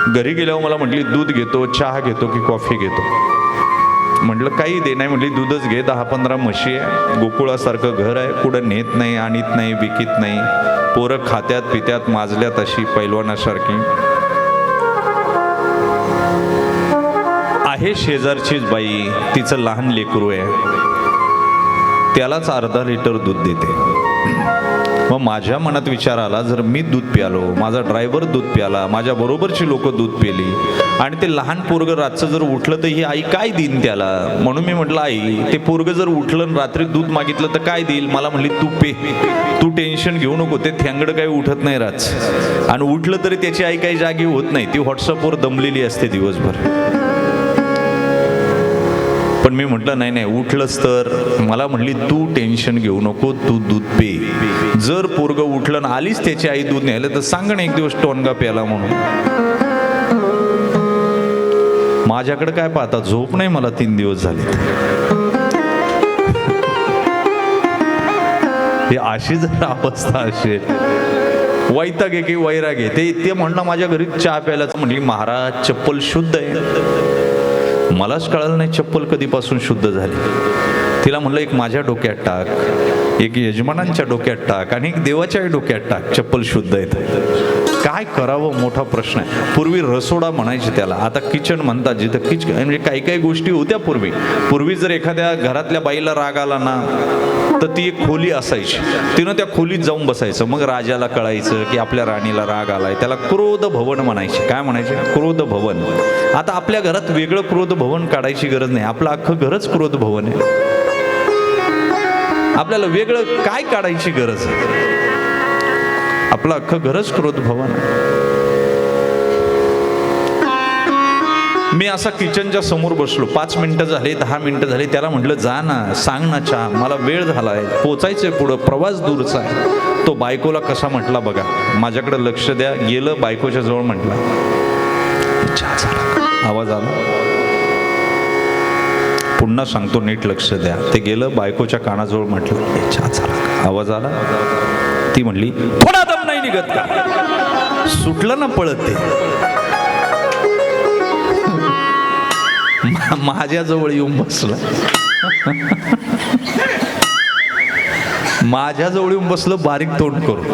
घरी गेल्यावर मला म्हटली दूध घेतो, चहा घेतो की कॉफी घेतो. म्हटलं काही दे. नाही म्हटली दूधच घे, 10-15 म्हशी आहे, गोकुळासारखं घर आहे, कुठं नेत नाही, आणीत नाही, विकीत नाही, पोरं खात्यात पित्यात माजल्यात अशी पैलवानासारखी आहे. शेजारचीच बाई, तिचं लहान लेकरू आहे, त्यालाच अर्धा लिटर दूध देते. मग माझ्या मनात विचार आला, जर मी दूध प्यालो, माझा ड्रायव्हर दूध प्याला, माझ्या बरोबरची लोक दूध पेली आणि ते लहान पोरगं रातचं जर उठलं तर ही आई काय देईन त्याला. म्हणून मी म्हटलं, आई ते पोरगं जर उठलं आणि रात्री दूध मागितलं तर काय देईल. मला म्हणली तू पे, तू टेन्शन घेऊ नको, ते थँगडं काही उठत नाही रातचं, आणि उठलं तरी त्याची आई काही जागी होत नाही, ती व्हॉट्सअपवर दमलेली असते दिवसभर. पण मी म्हटलं नाही नाही, उठलंच तर. मला म्हणली तू टेन्शन घेऊ नको, तू दूध पे. जर पोरगं उठलं आणि आलीच त्याची आई दूध न्यायला तर सांग ना एक दिवस टोनगा प्याला म्हणून. माझ्याकडे काय पाहता, झोप नाही मला 3 दिवस झाले. हे अशी जर अवस्था असेल, वैताग आहे की वैराग आहे. ते म्हणलं माझ्या घरी चहा प्यायलाच. म्हणली महाराज चप्पल शुद्ध आहे. मलाच कळलं नाही चप्पल कधीपासून शुद्ध झाली. तिला म्हणलं एक माझ्या डोक्यात टाक, एक यजमानांच्या डोक्यात टाक आणि एक देवाच्याही डोक्यात टाक, चप्पल शुद्ध आहेत. काय करावं मोठा प्रश्न आहे. पूर्वी रसोडा म्हणायचे त्याला, आता किचन म्हणतात. जिथं किचन म्हणजे काही काही गोष्टी होत्या पूर्वी जर एखाद्या घरातल्या बाईला राग आला ना तर ती एक खोली असायची, तिनं त्या खोलीत जाऊन बसायचं. मग राजाला कळायचं की आपल्या राणीला राग आलाय. त्याला क्रोध भवन म्हणायचे. काय म्हणायचे? क्रोध भवन. आता आपल्या घरात वेगळं क्रोध भवन काढायची गरज नाही, आपलं अख्खं घरच क्रोध भवन आहे. आपल्याला वेगळं काय काढायची गरज आहे, आपलं अख्खं घरच क्रोध भवन आहे. मी असा किचनच्या समोर बसलो, 5 मिनिटं झाले, 10 मिनिटं झाली. त्याला म्हटलं जा ना, सांग ना चहा, मला वेळ झालाय, पोचायचंय पुढं, प्रवास दूरचा आहे. तो बायकोला कसा म्हटला बघा, माझ्याकडे लक्ष द्या. गेलं बायकोच्या जवळ, म्हटला चहा झाला. आवाज आला, पुन्हा सांगतो नीट लक्ष द्या. ते गेलं बायकोच्या कानाजवळ, म्हटलं चहा झाला. आवाज आला. ती म्हणली थोडा दम नाही निघत का. सुटलं ना पळत ते. माझ्याजवळ येऊन बसला, माझ्याजवळ येऊन बसलं बारीक तोंड करून.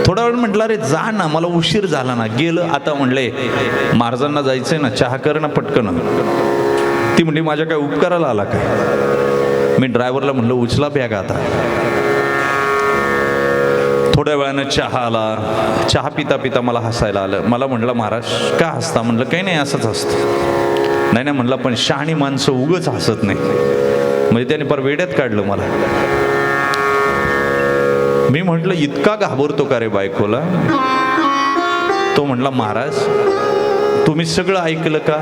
थोडा वेळ म्हटलं अरे जा ना, मला उशीर झाला ना. गेलं. आता म्हणले महाराजांना जायचंय ना, चहा कर ना पटकन. ती म्हणली माझ्या काय उपकाराला आला काय. मी ड्रायव्हरला म्हणलं उचला बॅग आता. थोड्या वेळानं चहा आला. चहा पिता पिता मला हसायला आलं. मला म्हटलं महाराज का हसता. म्हणलं काही नाही, असंच हसतं. नाही नाही म्हणलं, पण शहाणी माणसं उगच हसत नाही. म्हणजे त्याने पर वेड्यात काढलं मला. मी म्हटलं इतका घाबरतो का रे बायकोला. तो म्हटला महाराज तुम्ही सगळं ऐकलं का.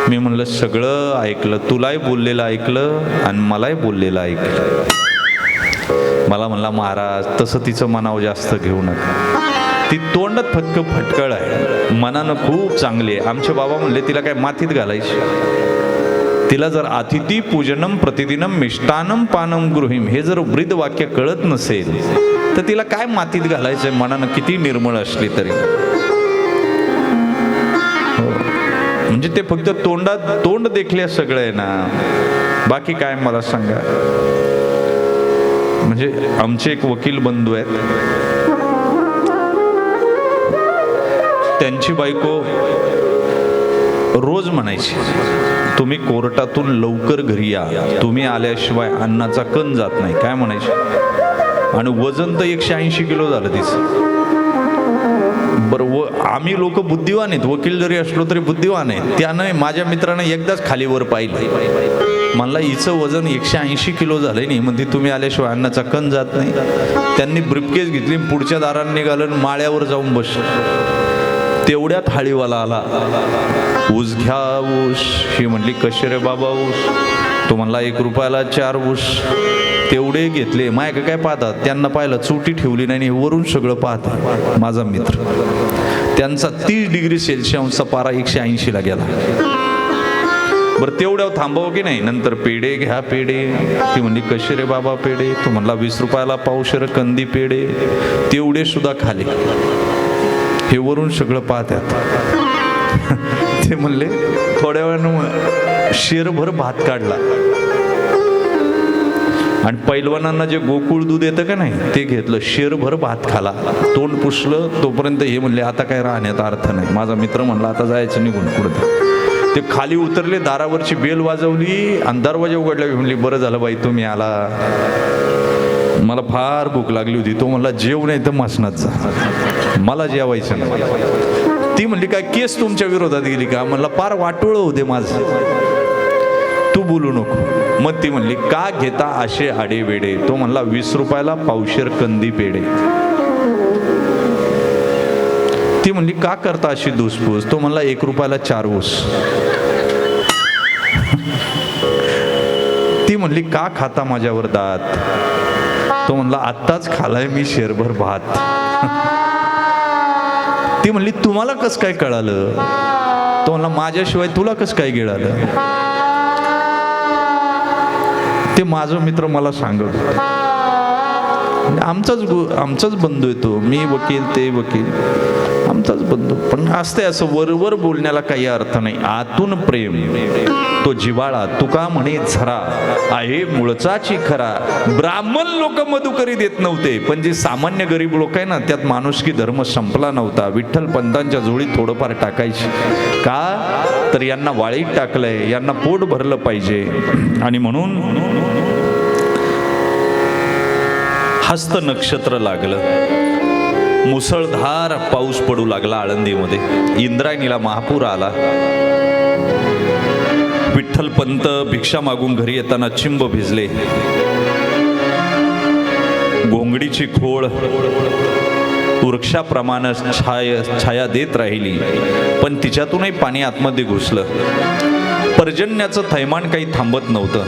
मी म्हणलं सगळं ऐकलं, तुलाही बोललेलं ऐकलं आणि मलाही बोललेलं ऐकलं. मला म्हणला महाराज तसं तिचं मनावर जास्त घेऊ नका, ती तोंडात फटकळ आहे, मनानं खूप चांगली आहे. आमचे बाबा म्हणले तिला काय मातीत घालायची. तिला जर अतिथी पूजनम प्रतिदिनम मिष्टानम पानम गृहिम हे जर वृद्ध वाक्य कळत नसेल तर तिला काय मातीत घालायचंय, मनानं किती निर्मळ असली तरी. म्हणजे ते फक्त तोंड देखले सगळं आहे ना, बाकी काय मला सांगा. म्हणजे आमचे एक वकील बंधू आहेत, त्यांची बायको रोज म्हणायची तुम्ही कोर्टातून लवकर घरी या, तुम्ही आल्याशिवाय अन्नाचा कण जात नाही. काय म्हणायचे. आणि वजन तर 180 किलो झालं तिचं. बरं आम्ही लोक बुद्धिवान आहेत, वकील जरी असलो तरी बुद्धिवान आहेत. त्यानं माझ्या मित्रानं एकदाच खालीवर पाहिलं. म्हणला हिचं वजन 180 किलो झालंय नाही, म्हणजे तुम्ही आल्याशिवाय अन्नाचा कण जात नाही. त्यांनी ब्रीफकेस घेतली, पुढच्या दारात निघालं, माळ्यावर जाऊन बसलं. तेवढ्यात थाळीवाला आला. ऊस घ्या ऊस. ही म्हणली कसे रे बाबा ऊस. तो म्हणला 1 रुपयाला 4 ऊस. तेवढे घेतले. मायक काय पाहतात, त्यांना पाहिलं चुटी ठेवली नाही, वरून सगळं पाहतात. माझा मित्र त्यांचा 30 डिग्री सेल्सिअसचा पारा 180ला गेला. बरं तेवढ्यावर थांबावं की नाही. नंतर पेढे घ्या पेढे. ती म्हणली कसे रे बाबा पेढे. तो म्हणला 20 रुपयाला पावशेर कंदी पेढे. तेवढे सुद्धा खाले. हे वरून सगळं पाहतात. ते म्हणले थोड्या वेळानं शेरभर भात काढला आणि पैलवानांना जे गोकुळ दूध येतं का नाही ते घेतलं, शेरभर भात खाला, तोंड पुसलं. तोपर्यंत हे म्हणले आता काय राहण्यात अर्थ नाही. माझा मित्र म्हणला आता जायचं निघून पुढे. ते खाली उतरले, दारावरची बेल वाजवली आणि दरवाजा उघडला. म्हणली बरं झालं बाई तुम्ही आला, मला फार भूक लागली होती. तो म्हणला जेव नाही तर मसनात जा, मला जेवायचं नाही. ती म्हणली काय केस तुमच्या विरोधात गेली का? म्हणला फार वाटोळं होते माझं, तू बोलू नको. मग ती म्हणली का घेता असे आडे वेडे? तो म्हणला 20 रुपयाला पावशेर कंदी पेढे. ती म्हणली का करता अशी धुसफूस? तो म्हणला 1 रुपयाला 4 ऊस. ती म्हणली का खाता माझ्यावर दात? तो म्हणला आत्ताच खालाय मी शेरभर भात. ती म्हणली तुम्हाला कसं काय कळालं? तो म्हणला माझ्याशिवाय तुला कसं काय गिळालं? ते माझा मित्र मला सांगत होता. आमचाच बंधू येतो, मी वकील ते वकील, आमचाच बंधू. पण असते असं वरवर बोलण्याला काही अर्थ नाही. आतून प्रेम तो जिवाळा. तुका म्हणे झरा आहे मुळचाची खरा. ब्राह्मण लोक मधुकरी देत नव्हते, पण जे सामान्य गरीब लोक आहे ना त्यात माणुसकी धर्म संपला नव्हता. विठ्ठल पंतांच्या जोडीत थोडंफार टाकायची. का तर यांना वाळीत टाकलंय, यांना पोट भरलं पाहिजे. आणि म्हणून हस्त नक्षत्र लागलं, मुसळधार पाऊस पडू लागला आळंदीमध्ये. इंद्रायणीला महापूर आला. विठ्ठल पंत भिक्षा मागून घरी येताना चिंब भिजले. घोंगडीची खोळ वृक्षाप्रमाणे छाया देत राहिली, पण तिच्यातूनही पाणी आतमध्ये घुसलं. पर्जन्याचं थैमान काही थांबत नव्हतं.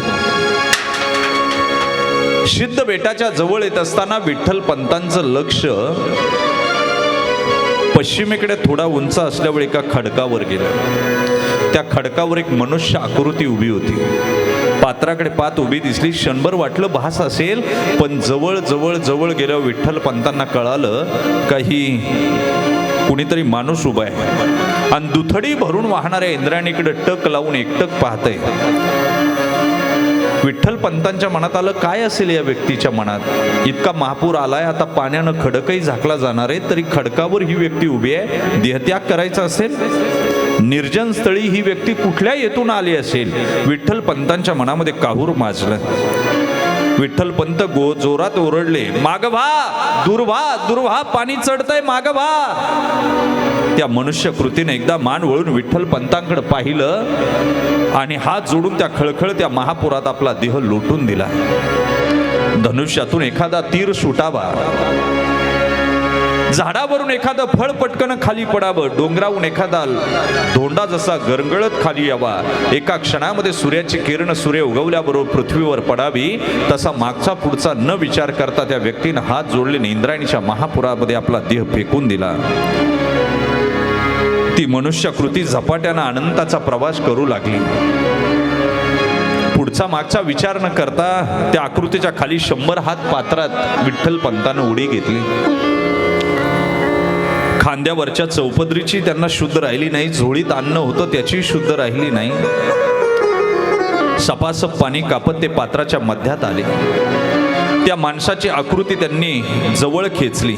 सिद्ध बेटाच्या जवळ येत असताना विठ्ठल पंतांचं लक्ष पश्चिमेकडे थोडा उंच असल्यामुळे एका खडकावर गेलं. त्या खडकावर एक मनुष्य आकृती उभी होती. पात्राकडे पाहत उभी दिसली. क्षणभर वाटलं भास असेल, पण जवळ जवळ जवळ गेल्यावर विठ्ठल पंतांना कळालं काही कुणीतरी माणूस उभा आहे आणि दुथडी भरून वाहणाऱ्या इंद्रायणीकडे टक लावून एकटक पाहतंय. विठ्ठल पंतांच्या मनात आलं काय असेल या व्यक्तीच्या मनात. इतका महापूर आलाय, आता पाण्यानं खडकही झाकला जाणार आहे, तरी खडकावर ही व्यक्ती उभी आहे. देहत्याग करायचा असेल, निर्जन स्थळी ही व्यक्ती कुठल्या येथून आली असेल. विठ्ठल पंतांच्या मनामध्ये काहूर माजलं. विठ्ठल पंत जोरात ओरडले, माग व्हा, दूर व्हा, दूर व्हा, पाणी चढतंय, माग व्हा. त्या मनुष्य कृतीने एकदा मान वळून विठ्ठल पंतांकडे पाहिलं आणि हात जोडून त्या खळखळ त्या महापुरात आपला देह लोटून दिला. धनुष्यातून एखादा तीर सुटावा, झाडावरून एखादं फळ पटकन खाली पडावं, डोंगरावरून एखादा धोंडा जसा गरगळत खाली यावा, एका क्षणामध्ये सूर्याची किरण सूर्य उगवल्याबरोबर पृथ्वीवर पडावी, तसा मागचा पुढचा न विचार करता त्या व्यक्तीनं हात जोडले, इंद्रायणीच्या महापुरामध्ये आपला देह फेकून दिला. ती मनुष्यकृती झपाट्यानं अनंताचा प्रवास करू लागली. पुढचा मागचा विचार न करता त्या आकृतीच्या खाली 100 हात पात्रात विठ्ठल पंतानं उडी घेतली. खांद्यावरच्या चौपदरीची त्यांना शुद्ध राहिली नाही, झोळीत अन्न होतं त्याची शुद्ध राहिली नाही. सपासप पाणी कापत ते पात्राच्या मध्यात आले. त्या माणसाची आकृती त्यांनी जवळ खेचली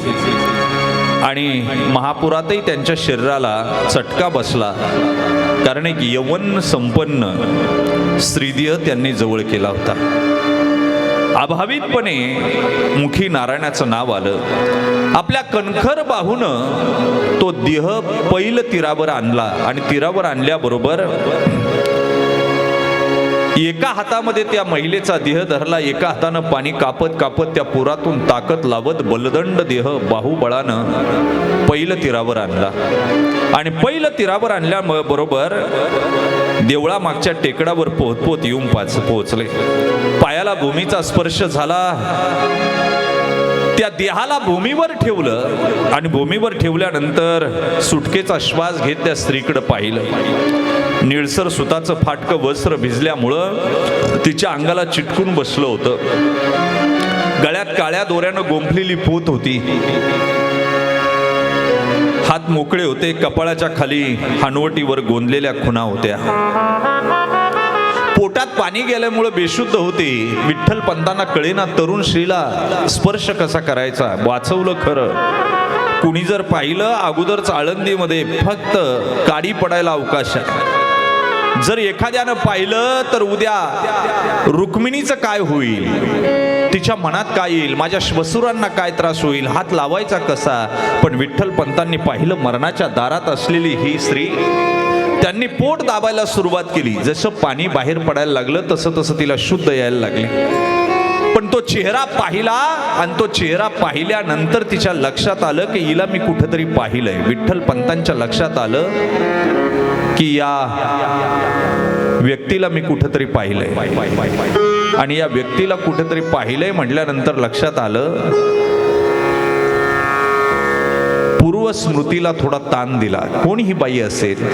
आणि महापुरातही त्यांच्या शरीराला चटका बसला, कारण एक यवन संपन्न स्त्रीदेह त्यांनी जवळ केला होता. अभावितपणे मुखी नारायणाचं नाव आलं. आपल्या कणखर बाहूनं तो देह पैल तीरावर आणला आणि तीरावर आणल्याबरोबर एका हातामध्ये त्या महिलेचा देह धरला, एका हातानं पाणी कापत कापत त्या पुरातून ताकद लावत बलदंड देह बाहुबळानं पैल तीरावर आणला. आणि पैल तीरावर आणल्याबरोबर देवळा मागच्या टेकडावर पोहत येऊन पोहोचले. पायाला भूमीचा स्पर्श झाला. त्या देहाला भूमीवर ठेवलं आणि भूमीवर ठेवल्यानंतर सुटकेचा श्वास घेत त्या स्त्रीकडे पाहिलं. निळसर सुताचं फाटकं वस्त्र भिजल्यामुळं तिच्या अंगाला चिटकून बसलं होतं. गळ्यात काळ्या दोऱ्यानं गोंफलेली पोत होती. हात मोकळे होते, कपाळाच्या खाली हनवटीवर गोंदलेल्या खुणा होत्या. पोटात पाणी गेल्यामुळे बेशुद्ध होते. विठ्ठल पंतांना कळेना तरुण श्रीला स्पर्श कसा करायचा. वाचवलं खरं. कुणी जर पाहिलं अगोदरच आळंदीमध्ये फक्त काडी पडायला अवकाश आहे. जर एखाद्यानं पाहिलं तर उद्या रुक्मिणीचं काय होईल, तिच्या मनात काय येईल, माझ्या श्वसुरांना काय त्रास होईल, हात लावायचा कसा. पण विठ्ठल पंतांनी पाहिलं मरणाच्या दारात असलेली ही स्त्री. त्यांनी पोट दाबायला सुरुवात केली. जसं पाणी बाहेर पडायला लागलं तसं तसं तिला शुद्ध यायला लागले. पण तो चेहरा पाहिला आणि तो चेहरा पाहिल्यानंतर तिच्या लक्षात आलं की हिला मी कुठेतरी पाहिलंय. विठ्ठल पंतांच्या लक्षात आलं की या व्यक्तीला मी कुठेतरी पाहिलंय. आणि या व्यक्तीला कुठेतरी पाहिलंय म्हटल्यानंतर लक्षात आलं, पूर्व स्मृतीला थोडा ताण दिला. कोण ही बाई असेल.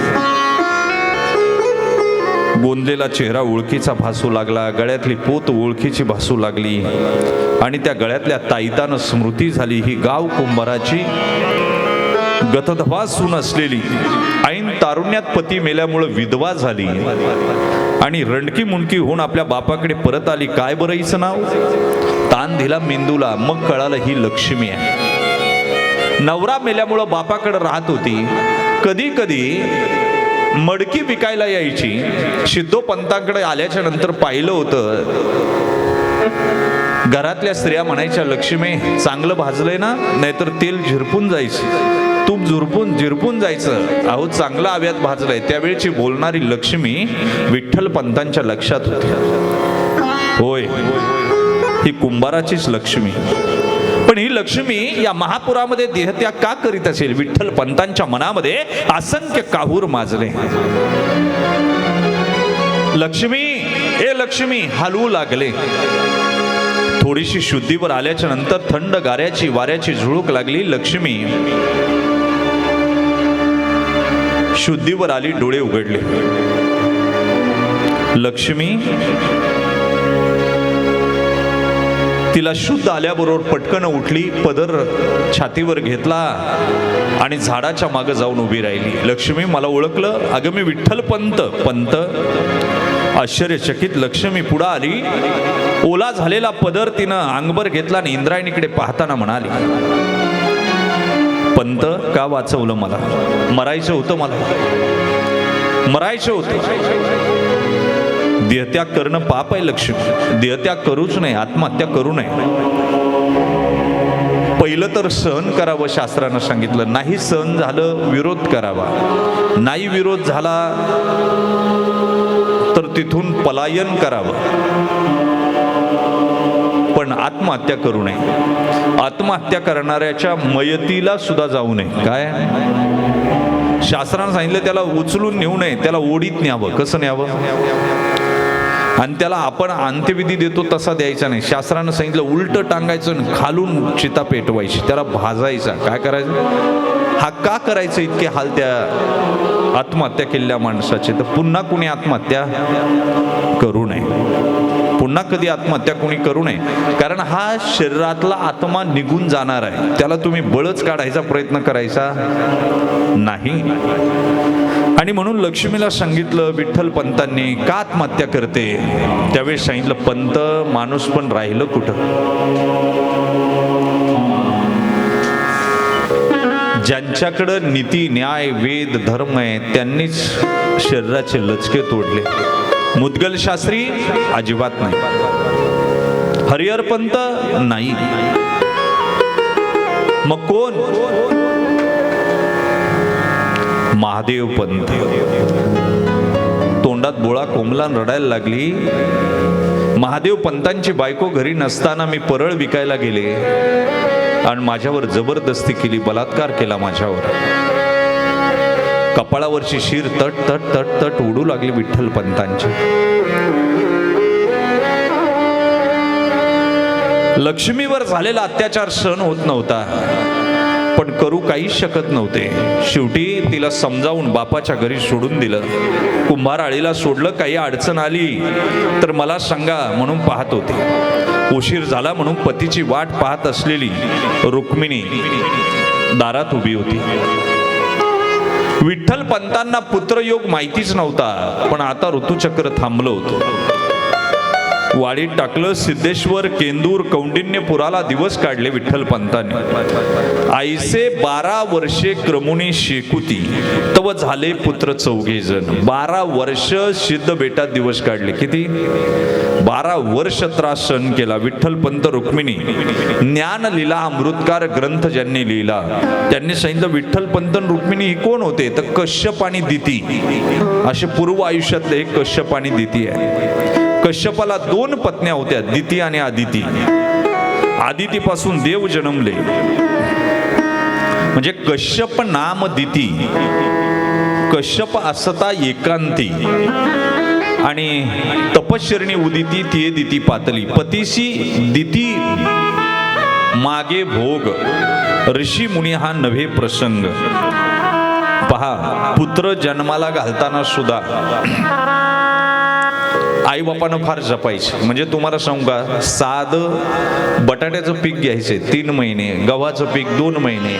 गोंदलेला चेहरा ओळखीचा भासू लागला, गळ्यातली पोत ओळखीची भासू लागली आणि त्या गळ्यातल्या ताईतानं स्मृती झाली. ही गाव कुंभाराची गतधवा सून असलेली, ऐन तारुण्यात पती मेल्यामुळे विधवा झाली आणि रणकी मुंडकी होऊन आपल्या बापाकडे परत आली. काय बरं हिचं नाव. ताण दिला मेंदूला. मग कळालं ही लक्ष्मी आहे. नवरा मेल्यामुळं बापाकडे राहत होती. कधी कधी मडकी विकायला यायची. सिद्धोपंतांकडे आल्याच्या नंतर पाहिलं होतं, घरातल्या स्त्रिया म्हणायच्या, लक्ष्मी चांगलं भाजलंय ना, नाहीतर तेल झिरपून जायचं, तूप झिरपून जायचं. अहो चांगलं आव्यात भाजलंय. त्यावेळची बोलणारी लक्ष्मी विठ्ठल पंतांच्या लक्षात होती. होय, ही कुंभाराचीच लक्ष्मी. पण ही लक्ष्मी या महापुरामध्ये देहत्याग का करीत असेल. विठ्ठल पंतांच्या मनामध्ये असंख्य काहूर माजले. लक्ष्मी, ए लक्ष्मी हलवू लागले. थोडीशी शुद्धीवर आल्याच्या नंतर थंड गाऱ्याची वाऱ्याची झुळूक लागली. लक्ष्मी शुद्धीवर आली, डोळे उघडले. लक्ष्मी तिला शुद्ध आल्याबरोबर पटकन उठली, पदर छातीवर घेतला आणि झाडाच्या मागे जाऊन उभी राहिली. लक्ष्मी मला ओळखलं. अगं मी विठ्ठल पंत. आश्चर्यचकित लक्ष्मी पुढे आली. ओला झालेला पदर तिनं अंगभर घेतला आणि इंद्रायणीकडे पाहताना म्हणाली, पंत का वाचवलं मला. मरायचं होतं, मला मरायचं होतं. देहत्याग करणं पाप आहे लक्ष्मी. देहत्याग करूच नाही, आत्महत्या करू नये. पहिलं तर सहन करावं शास्त्रानं सांगितलं. नाही सहन झालं विरोध करावा. नाही विरोध झाला तर तिथून पलायन करावं. पण आत्महत्या करू नये. आत्महत्या करणाऱ्याच्या मयतीला सुद्धा जाऊ नये. काय शास्त्रानं सांगितलं, त्याला उचलून नेऊ नये, त्याला ओढीत न्यावं. कसं न्यावं. आणि त्याला आपण अंत्यविधी देतो तसा द्यायचा नाही. शास्त्रानं सांगितलं उलट टांगायचं, खालून चिता पेटवायची, त्याला भाजायचा. काय करायचं. हा का करायचं इतके हाल त्या आत्महत्या केलेल्या माणसाचे. तर पुन्हा कुणी आत्महत्या करू नये. पुन्हा कधी आत्महत्या कोणी करू नये. कारण हा शरीरातला आत्मा निघून जाणार आहे. त्याला तुम्ही बळच काढायचा प्रयत्न करायचा नाही. आणि म्हणून लक्ष्मीला सांगितलं विठ्ठल पंतांनी का आत्महत्या करते. त्यावेळेस सांगितलं, पंत माणूस पण राहिलं कुठं. ज्यांच्याकडं नीती न्याय वेद धर्म आहे त्यांनीच शरीराचे लचके तोडले. मुद्गल शास्त्री अजिबात नाही. हरिहर पंत नाही. मग कोण. महादेव पंत. तोंडात बोळा कोंबला रडायला लागली. महादेव पंतांची बायको घरी नसताना मी परळ विकायला गेले आणि माझ्यावर जबरदस्ती केली, बलात्कार केला माझ्यावर. कपाळावरची शीर तट तट तट तट उडू लागली विठ्ठल पंतांची. लक्ष्मीवर झालेला अत्याचार सहन होत नव्हता, पण करू काहीच शकत नव्हते. शेवटी तिला समजावून बापाच्या घरी सोडून दिलं. कुंभार आळीला सोडलं. काही अडचण आली तर मला सांगा म्हणून पाहत होते. उशीर झाला म्हणून पतीची वाट पाहत असलेली रुक्मिणी दारात उभी होती. विठ्ठल पंतांना पुत्रयोग माहितीच नव्हता, पण आता ऋतुचक्र थांबलं होतं. वाडीत टाकलं सिद्धेश्वर, केंदूर, कौंडिन्यपुराला दिवस काढले विठ्ठल पंतांनी. आईसे 12 वर्षे क्रमुनी शेकुती, तव झाले पुत्र 4 जण. 12 वर्ष सिद्ध बेटात दिवस काढले. किती? 12 वर्ष त्रास सहन केला. विठ्ठल पंत रुक्मिणी ज्ञान लीला अमृतकार ग्रंथ ज्यांनी लिहिला त्यांनी सांगितलं विठ्ठल पंत रुक्मिणी ही कोण होते, तर कश्यप आणि दिती असे पूर्व आयुष्यातले एक कश्यप आणि दिती आहे. कश्यपाला 2 पत्न्या होत्या, दिती आणि आदिती. आदितीपासून देव जन्मले, म्हणजे कश्यप नाम दिती. कश्यप असता एकांती आणि तपश्चरणी उदिती तिये दिती पातली. पतीशी दिती मागे भोग, ऋषी मुनी हा नव्हे प्रसंग. पहा, पुत्र जन्माला घालताना सुद्धा आई बापानं फार जपायचे. म्हणजे तुम्हाला सांगू का, साधं बटाट्याचं पीक घ्यायचे 3 महिने, गव्हाचं पीक 2 महिने,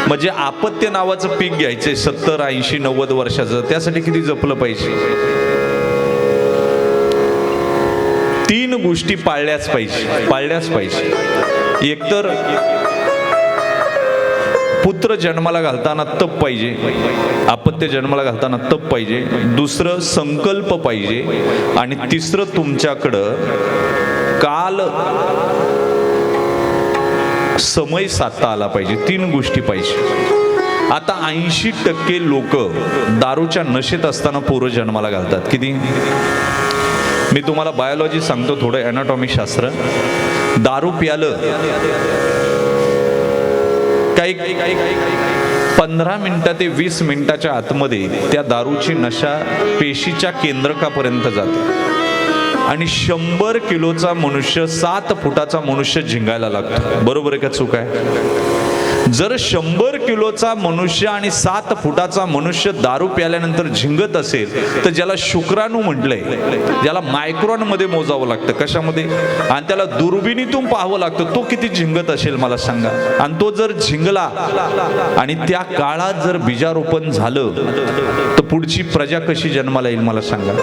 म्हणजे आपत्य नावाचं पीक घ्यायचे 70, 80, 90 वर्षाचं. त्यासाठी किती जपलं पाहिजे. 3 गोष्टी पाळल्याच पाहिजे. एकतर पुत्र जन्माला घालताना तप पाहिजे, अपत्य जन्माला घालताना तप पाहिजे. दुसरं संकल्प पाहिजे. आणि तिसरं तुमच्याकडं काल समय साधता आला पाहिजे. 3 गोष्टी पाहिजे. आता 80% लोक दारूच्या नशेत असताना पोरं जन्माला घालतात. किती? मी तुम्हाला बायोलॉजी सांगतो, थोडं ॲनाटॉमी शास्त्र. दारू प्यालं काही 15 मिनिटं ते 20 मिनिटाच्या आतमध्ये त्या दारूची नशा पेशीच्या केंद्रकापर्यंत जाते आणि 100 किलोचा मनुष्य 7 फुटाचा मनुष्य झिंगायला लागतो. बरोबर आहे का चूक आहे? जर 100 किलोचा मनुष्य आणि 7 फुटाचा मनुष्य दारू प्याल्यानंतर झिंगत असेल तर ज्याला शुक्राणू म्हटलंय, ज्याला मायक्रॉन मध्ये मोजावं लागतं, कशामध्ये, आणि त्याला दुर्बिणीतून पाहावं लागतं, तो किती झिंगत असेल मला सांगा. आणि तो जर झिंगला आणि त्या काळात जर बीजारोपण झालं तर पुढची प्रजा कशी जन्माला येईल मला सांगा.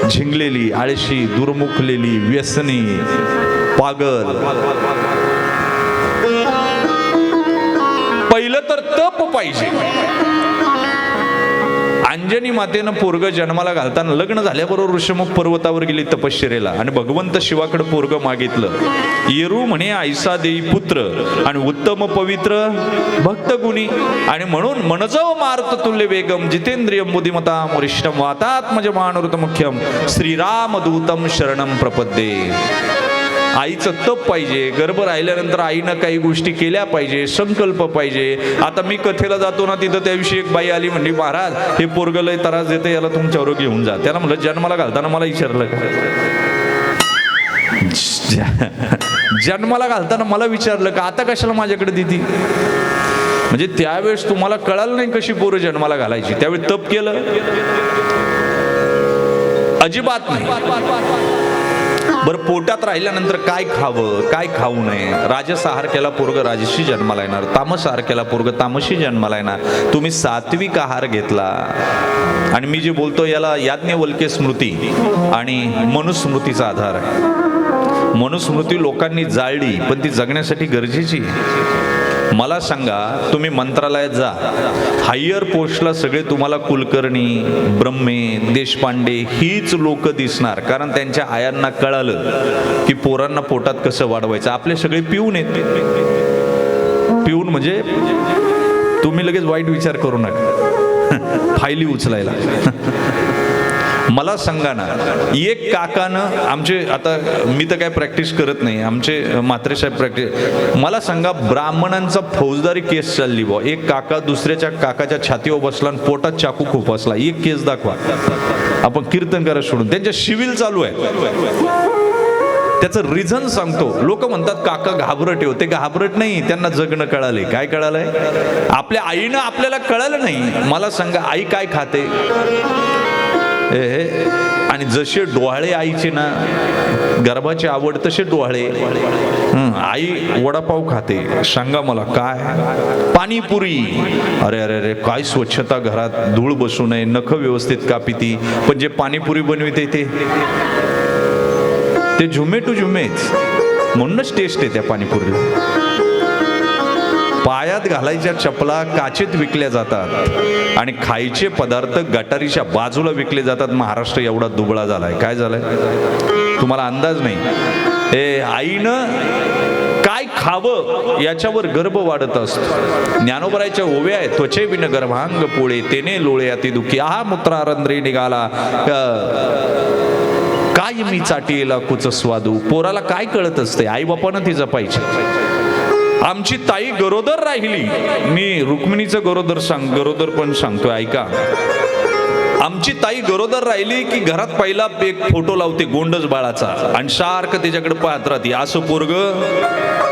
झिंगलेली, आळशी, दुर्मुखलेली, व्यसनी, पागल. पहिलं तर तप पाहिजे. अंजनी मातेनं पोरग जन्माला घालताना लग्न झाल्याबरोबर ऋषमुख पर्वतावर गेली तपश्चर्येला आणि भगवंत शिवाकडे पोरग मागितलं. येरू म्हणे ऐसा देई पुत्र आणि उत्तम पवित्र भक्त गुणी, आणि म्हणून मनजव मारुत तुल्य वेगम जितेंद्रियम बुद्धिमताम वरिष्ठम वातात्मज मानृत मुख्यम श्रीरामदूतम शरणम प्रपद्ये. आईचं तप पाहिजे. गर्भ राहिल्यानंतर आईनं काही गोष्टी केल्या पाहिजे, संकल्प पाहिजे. आता मी कथेला जातो ना, तिथं त्याविषयी एक बाई आली, म्हणली महाराज हे पोरगं लय त्रास देते, याला तुमच्यावर घेऊन जा. त्याला म्हणलं जन्माला घालताना मला विचारलं का? जन्माला घालताना मला विचारलं का? आता कशाला माझ्याकडे दिली? म्हणजे त्यावेळेस तुम्हाला कळालं नाही कशी पोरं जन्माला घालायची. त्यावेळी तप केलं अजिबात नाही. बरं, पोटात राहिल्यानंतर काय खावं काय खाऊ नये. राजस आहार केला पोरग राजशी जन्माला येणार, तामस आहार केला पोरग तामशी जन्माला येणार. तुम्ही सात्विक आहार घेतला, आणि मी जे बोलतो याला याज्ञवल्क्य स्मृती आणि मनुस्मृतीचा आधार आहे. मनुस्मृती लोकांनी जाळली, पण ती जगण्यासाठी गरजेची. मला सांगा, तुम्ही मंत्रालयात जा, हायर पोस्टला सगळे तुम्हाला कुलकर्णी, ब्रह्मे, देशपांडे हीच लोक दिसणार. कारण त्यांच्या आयांना कळालं की पोरांना पोटात कसं वाढवायचं. आपले सगळे पिऊन येते. पिऊन म्हणजे तुम्ही लगेच वाईट विचार करू नका, फायली उचलायला. मला सांगा ना, एक काकानं आमचे, आता मी तर काय प्रॅक्टिस करत नाही, आमचे म्हात्रे साहेब प्रॅक्टिस. मला सांगा, ब्राह्मणांचा फौजदारी केस चालली बुवा. एक काका दुसऱ्याच्या काकाच्या छातीवर बसला आणि पोटात चाकू खुपसला. एक केस दाखवा, आपण कीर्तन करा सोडून. त्यांच्या शिविल चालू आहे. त्याचं रिझन सांगतो. लोक म्हणतात काका घाबरट आहे. ते घाबरट नाही, त्यांना जगणं कळालंय. काय कळालंय? आपल्या आईनं आपल्याला कळालं नाही. मला सांगा, आई काय खाते? आणि जसे डोहाळे आईचे ना गर्भाची आवड तसे डोहाळे. आई वडापाव खाते, सांगा मला काय पाणीपुरी, अरे अरे अरे काय स्वच्छता घरात, धूळ बसू नये, नख व्यवस्थित कापिती, पण जे पाणीपुरी बनविते ते झुमे टू झुमेच, म्हणूनच टेस्ट आहे त्या पाणीपुरीला. पायात घालायच्या चपला काचेत विकल्या जातात आणि खायचे पदार्थ गटारीच्या बाजूला विकले जातात. महाराष्ट्र एवढा दुबळा झालाय. काय झालाय तुम्हाला अंदाज नाही. आईनं काय खावं याच्यावर गर्भ वाढत असतो. ज्ञानोबरायच्या ओव्या आहे, त्वचे विन गर्भांग पोळे, तेने लोळे अति दुखी, आहा मूत्रारंध्री निघाला, काय मी चाटीला कुच स्वादू. पोराला काय कळत असते, आई बापानं ती जपायची. आमची ताई गरोदर राहिली, मी रुक्मिणीचं गरोदर पण सांगतोय ऐका. आमची ताई गरोदर राहिली की घरात पहिला एक फोटो लावते गोंडस बाळाचा आणि सारखं त्याच्याकडे पाहत राहते. असं पोरग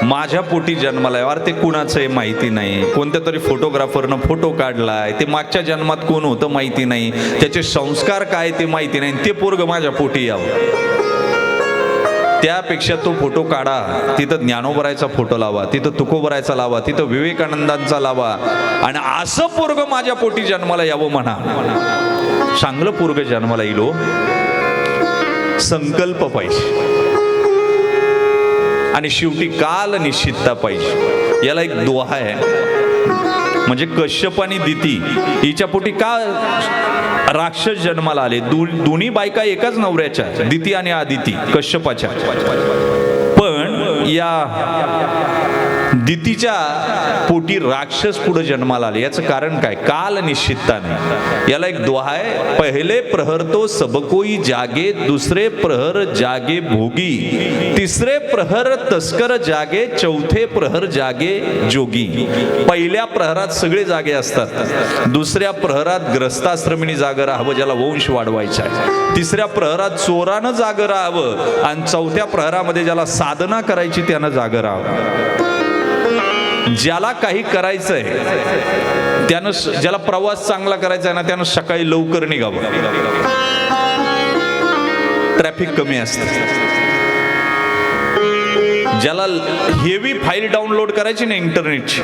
माझ्या पोटी जन्माला आहे, अरे ते कुणाचं आहे माहिती नाही, कोणत्या तरी फोटोग्राफरनं फोटो काढलाय, ते मागच्या जन्मात कोण होतं माहिती नाही, त्याचे संस्कार काय ते माहिती नाही, ते पोरग माझ्या पोटी यावं. त्यापेक्षा तो फोटो काढा, तिथं ज्ञानोबरायचा फोटो लावा, तिथं तुकोबरायचा लावा, तिथं विवेकानंदांचा लावा आणि असं पोरग माझ्या पोटी जन्माला यावं म्हणा. चांगलं पोरग जन्माला येलो, संकल्प पाहिजे आणि शेवटी काल निश्चितता पाहिजे. याला एक दोहा आहे, म्हणजे कश्यप आणि दिती हिच्या पोटी का राक्षस जन्माला आले. दोन्ही बायका एकाच नवऱ्याच्या, दिती आणि आदिती कश्यपाच्या. पण या दितीच्या पोटी राक्षस पुढे जन्माला आले. याचं कारण काय, काल निश्चितता नाही. याला एक दोहा आहे, पहिले प्रहर तो सब कोई जागे, दुसरे प्रहर जागे भोगी, तिसरे प्रहर तस्कर जागे, चौथे प्रहर जागे जोगी. पहिल्या प्रहरात सगळे जागे असतात, दुसऱ्या प्रहरात ग्रस्ताश्रमीने जागं राहावं ज्याला वंश वाढवायचा आहे, तिसऱ्या प्रहरात चोरानं जागं राहावं आणि चौथ्या प्रहरामध्ये ज्याला साधना करायची त्यानं जागं राहावं. ज्याला काही करायचंय त्यानं, ज्याला प्रवास चांगला करायचा आहे ना त्यानं सकाळी लवकर निघावं, ट्रॅफिक कमी असतं. ज्याला हेवी फाईल डाउनलोड करायची ना इंटरनेटची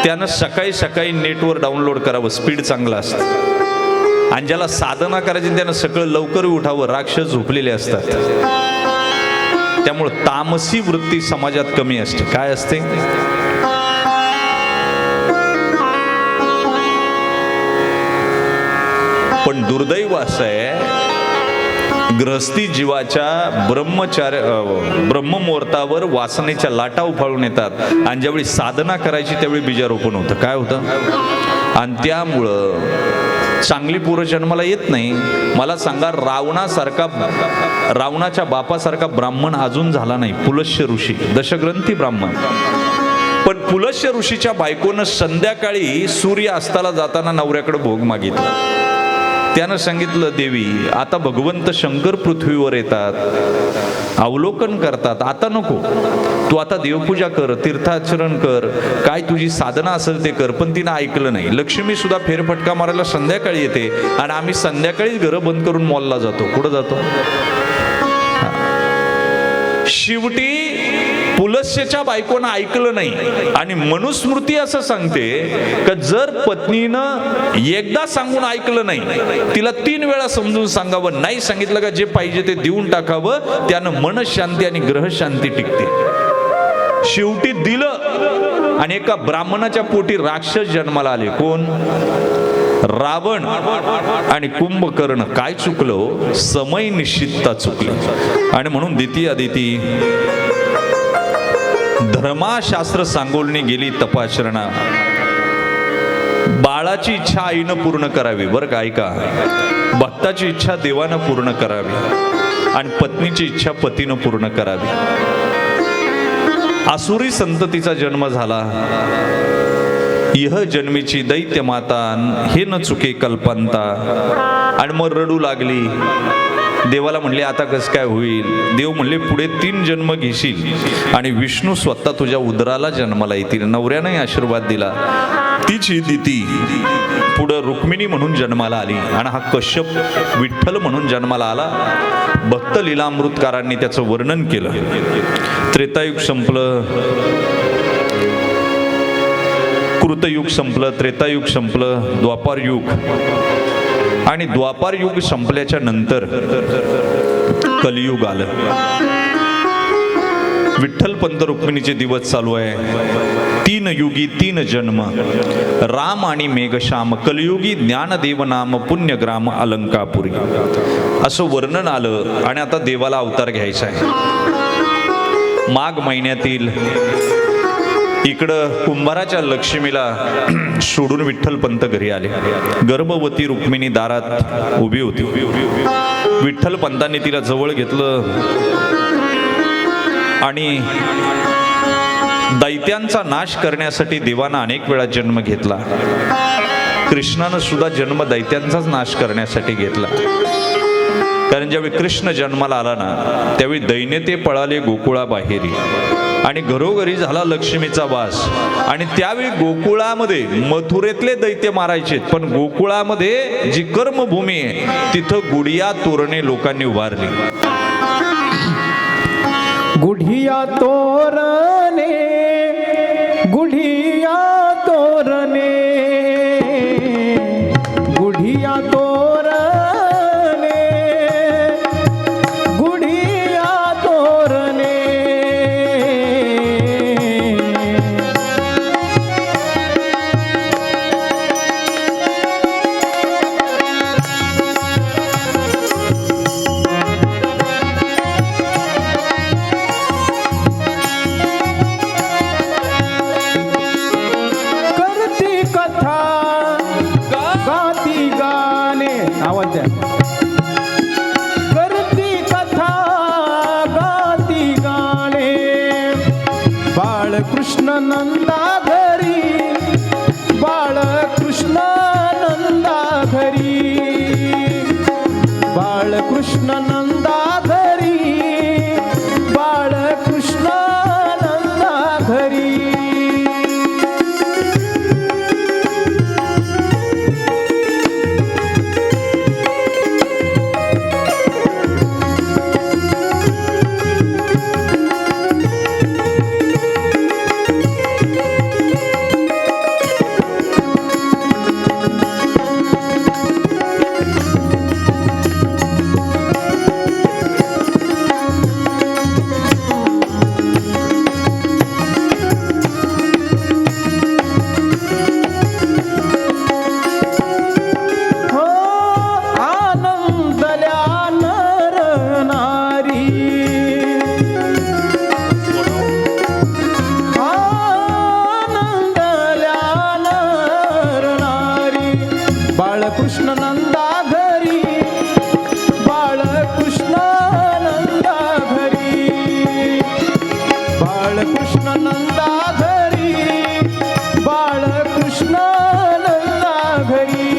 त्यानं सकाळी सकाळी नेटवर डाउनलोड करावं, स्पीड चांगला असतं. आणि ज्याला साधना करायची त्यानं सगळं लवकर उठावं, राक्षस झोपलेले असतात. त्यामुळे तामसी वृत्ती समाजात कमी असते. काय असते, पण दुर्दैव असं आहे गृहस्थी जीवाच्या ब्रह्ममुहूर्तावर वासनेच्या लाटा उफाळून येतात आणि ज्यावेळी साधना करायची त्यावेळी बीजारोपण होतं. काय होतं, आणि त्यामुळं चांगली पोरं जन्माला येत नाही. मला सांगा, रावणाच्या बापासारखा ब्राह्मण अजून झाला नाही, पुलस्य ऋषी, दशग्रंथी ब्राह्मण. पण पुलस्य ऋषीच्या बायकोनं संध्याकाळी सूर्य अस्ताला जाताना नवऱ्याकडे भोग मागितला. त्यानं सांगितलं, देवी आता भगवंत शंकर पृथ्वीवर येतात, अवलोकन करतात, आता नको, तू आता देवपूजा कर, तीर्थाचरण कर, काय तुझी साधना असेल ते कर. पण तिनं ऐकलं नाही. लक्ष्मी सुद्धा फेरफटका मारायला संध्याकाळी येते आणि आम्ही संध्याकाळीच घरं बंद करून मॉलला जातो. कुठं जातो, शेवटी पुलस्यच्या बायकोनं ऐकलं नाही. आणि मनुस्मृती असं सांगते की जर पत्नीनं एकदा सांगून ऐकलं नाही, तिला 3 वेळा समजून सांगावं, नाही सांगितलं का जे पाहिजे ते देऊन टाकावं, त्यानं मनशांती आणि ग्रहशांती टिकते. शेवटी दिलं आणि एका ब्राह्मणाच्या पोटी राक्षस जन्माला आले. कोण, रावण आणि कुंभकर्ण. काय चुकलं, समय निश्चितता चुकली. आणि म्हणून दिती अदिती धर्माशास्त्र सांगोलने गेली तपाचरणा. बाळाची इच्छा आईनं पूर्ण करावी, बरं का, ऐका, भक्ताची इच्छा देवानं पूर्ण करावी आणि पत्नीची इच्छा पतीनं पूर्ण करावी. आसुरी संततीचा जन्म झाला. इह जन्मीची दैत्य माता हे न चुके कल्पंता. आणि मग रडू लागली, देवाला म्हणले आता कसं काय होईल. देव म्हणले पुढे 3 जन्म घेशील आणि विष्णू स्वतः तुझ्या उदराला जन्माला येतील. नवऱ्याने आशीर्वाद दिला, तीच ही दिती पुढं रुक्मिणी म्हणून जन्माला आली आणि हा कश्यप विठ्ठल म्हणून जन्माला आला. भक्त लीलामृतकारांनी त्याचं वर्णन केलं. त्रेतायुग संपलं, कृतयुग संपलं, त्रेतायुग संपलं, द्वापार युग, आणि द्वापार युग संपल्याच्या नंतर कलियुग आलं. विठ्ठल पंत रुक्मिणीचे दिवस चालू आहे. 3 युगी 3 जन्म, राम आणि मेघश्याम, कलियुगी ज्ञानदेव नाम, पुण्यग्राम अलंकापुरी, असं वर्णन आलं. आणि आता देवाला अवतार घ्यायचा आहे. माघ महिन्यातील इकडं कुंभाराच्या लक्ष्मीला सोडून विठ्ठल पंत घरी आले. गर्भवती रुक्मिणी दारात उभी होती. विठ्ठल पंतांनी तिला जवळ घेतलं आणि दैत्यांचा नाश करण्यासाठी देवानं अनेक वेळा जन्म घेतला. कृष्णानं सुद्धा जन्म दैत्यांचाच नाश करण्यासाठी घेतला. कारण ज्यावेळी कृष्ण जन्माला आला ना, त्यावेळी दैन्यते पळाले गोकुळाबाहेरी आणि घरोघरी झाला लक्ष्मीचा वास. आणि त्यावेळी गोकुळामध्ये मथुरेतले दैत्य मारायचे, पण गोकुळामध्ये जी कर्मभूमी आहे तिथं गुढिया तोरणे लोकांनी उभारली. गुढिया तोरणे, गुढिया तोरणे, गुढिया तोरणे, गुढिया तोरणे. करती कथा गाती गाणे, बाळकृष्ण नंदा घरी, बाळकृष्ण नंदा घरी, बाळकृष्ण नंदा घरी, बाळकृष्ण नंदा घरी. बाळकृष्ण नंदा घरी, बाळकृष्ण नंदा घरी, बाळकृष्ण नंदा घरी, बाळकृष्ण नंदा घरी.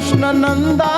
कृष्ण नंदा